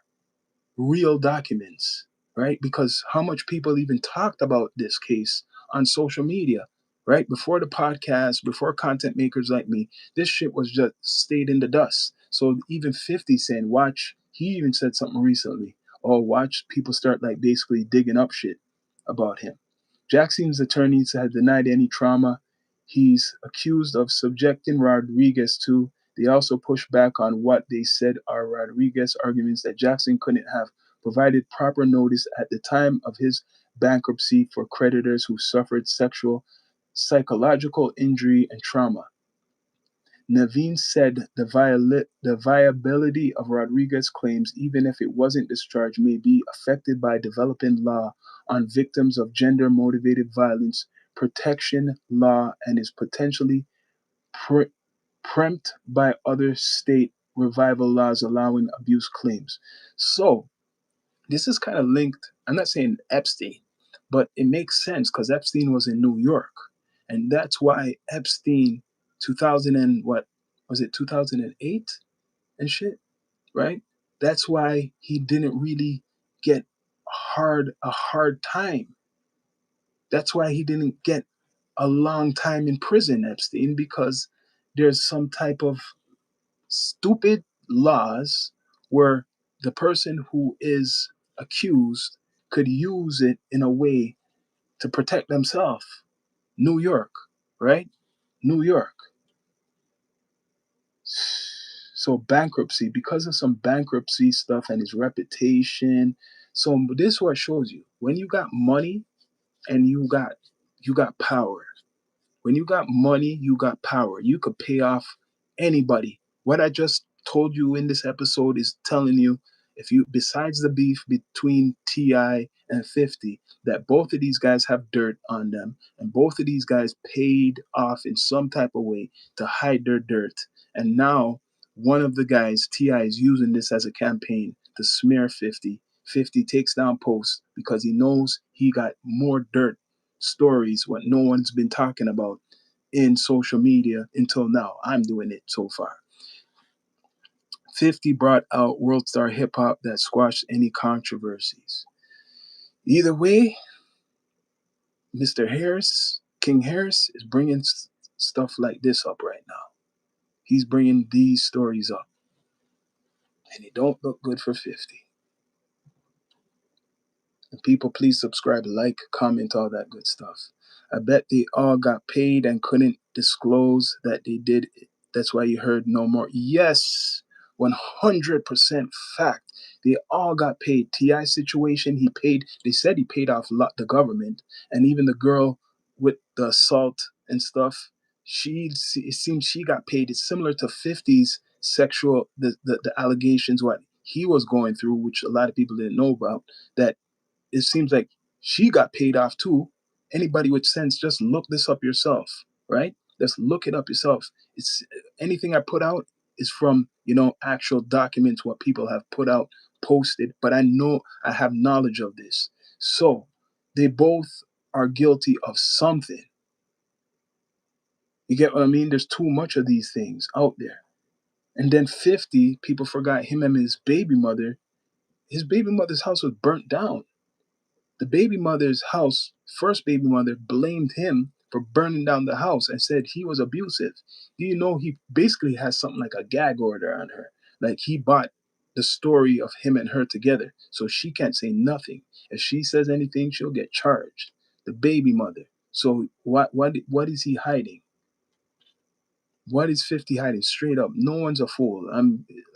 Real documents, right? Because how much people even talked about this case on social media, right? Before the podcast, before content makers like me, this shit was just stayed in the dust. So even 50 saying, watch, he even said something recently. Oh, watch people start like basically digging up shit about him. Jackson's attorneys have denied any trauma he's accused of subjecting Rodriguez to. They also pushed back on what they said are Rodriguez's arguments that Jackson couldn't have provided proper notice at the time of his bankruptcy for creditors who suffered sexual, psychological injury and trauma. Nevin said the viability of Rodriguez's claims, even if it wasn't discharged, may be affected by developing law on victims of gender motivated violence protection law and is potentially preempted by other state revival laws allowing abuse claims. So, this is kind of linked. I'm not saying Epstein, but it makes sense because Epstein was in New York. And that's why Epstein, 2000 and what was it, 2008 and shit, right? That's why he didn't really get a hard time. That's why he didn't get a long time in prison, Epstein, because there's some type of stupid laws where the person who is accused could use it in a way to protect themselves. New York, right? New York. So bankruptcy, because of some bankruptcy stuff and his reputation. So this is what shows you when you got money and you got power. When you got money, you got power. You could pay off anybody. What I just told you in this episode is telling you if you, besides the beef between T.I. and 50, that both of these guys have dirt on them, and both of these guys paid off in some type of way to hide their dirt. And now one of the guys, T.I., is using this as a campaign to smear 50. 50 takes down posts because he knows he got more dirt stories, what no one's been talking about in social media until now. I'm doing it so far. 50 brought out world star hip hop that squashed any controversies. Either way, Mr. Harris, King Harris, is bringing stuff like this up right now. He's bringing these stories up, and it don't look good for 50. And people, please subscribe, like, comment, all that good stuff. I bet they all got paid and couldn't disclose that they did it. That's why you heard no more. Yes, 100% fact. They all got paid. T.I. situation, he paid. They said he paid off the government. And even the girl with the assault and stuff, it seems she got paid. It's similar to 50's sexual, the allegations, what he was going through, which a lot of people didn't know about, that it seems like she got paid off too. Anybody with sense, just look this up yourself, right? Just look it up yourself. It's anything I put out is from actual documents, what people have put out, posted. But I know I have knowledge of this, so they both are guilty of something. You get what I mean? There's too much of these things out there. And then 50 people forgot him and his baby mother. His baby mother's house was burnt down. The baby mother's house, first baby mother, blamed him for burning down the house and said he was abusive. Do you know he basically has something like a gag order on her? Like he bought the story of him and her together. So she can't say nothing. If she says anything, she'll get charged. The baby mother. So what is he hiding? What is 50 hiding? Straight up, no one's a fool.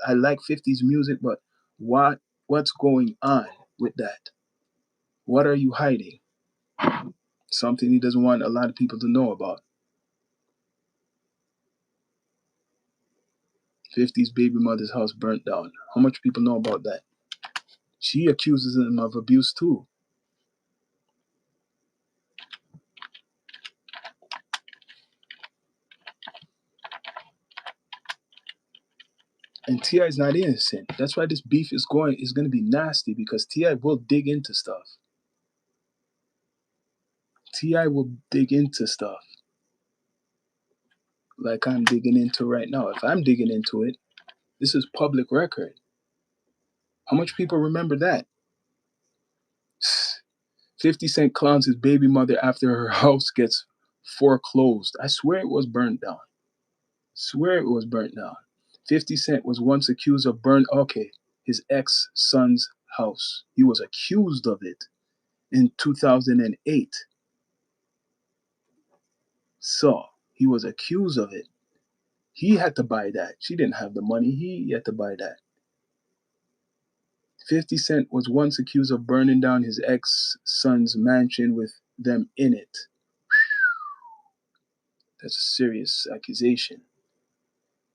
I like 50's music, but what's going on with that? What are you hiding? Something he doesn't want a lot of people to know about. 50's baby mother's house burnt down. How much people know about that? She accuses him of abuse too. And Ti is not innocent. That's why this beef is going to be nasty, because Ti will dig into stuff. Ti will dig into stuff like I'm digging into right now. If I'm digging into it, this is public record. How much people remember that? 50 Cent clowns his baby mother after her house gets foreclosed. I swear it was burnt down. Swear it was burnt down. 50 Cent was once accused of his ex son's house. He was accused of it in 2008. So he was accused of it. He had to buy that. She didn't have the money. He had to buy that. 50 Cent was once accused of burning down his ex son's mansion with them in it. That's a serious accusation.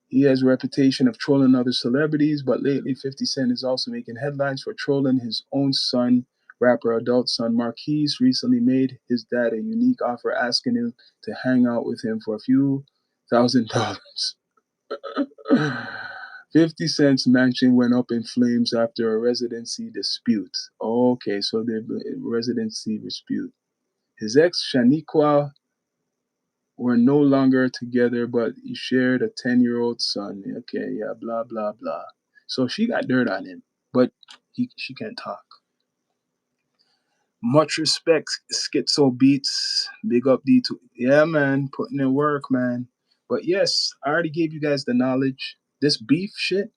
He has a reputation of trolling other celebrities, but lately 50 Cent is also making headlines for trolling his own son. Rapper adult son Marquise recently made his dad a unique offer, asking him to hang out with him for a few $1,000s. 50 Cent's mansion went up in flames after a residency dispute. Okay, so the residency dispute. His ex, Shaniqua, were no longer together, but he shared a 10-year-old son. Okay, yeah, blah, blah, blah. So she got dirt on him, but she can't talk. Much respect, Schizo Beats. Big up D2. Yeah, man, putting in work, man. But yes, I already gave you guys the knowledge. This beef shit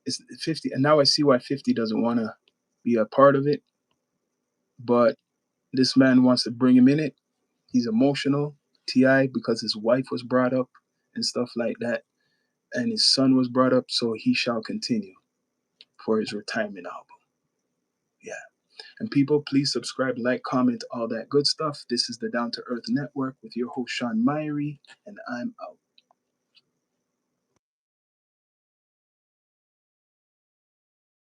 is 50, and now I see why 50 doesn't want to be a part of it. But this man wants to bring him in it. He's emotional. Ti, because his wife was brought up and stuff like that, and his son was brought up, so he shall continue for his retirement album. Yeah. And people, please subscribe, like, comment, all that good stuff. This is the Down to Earth Network with your host, Sean Myrie, and I'm out.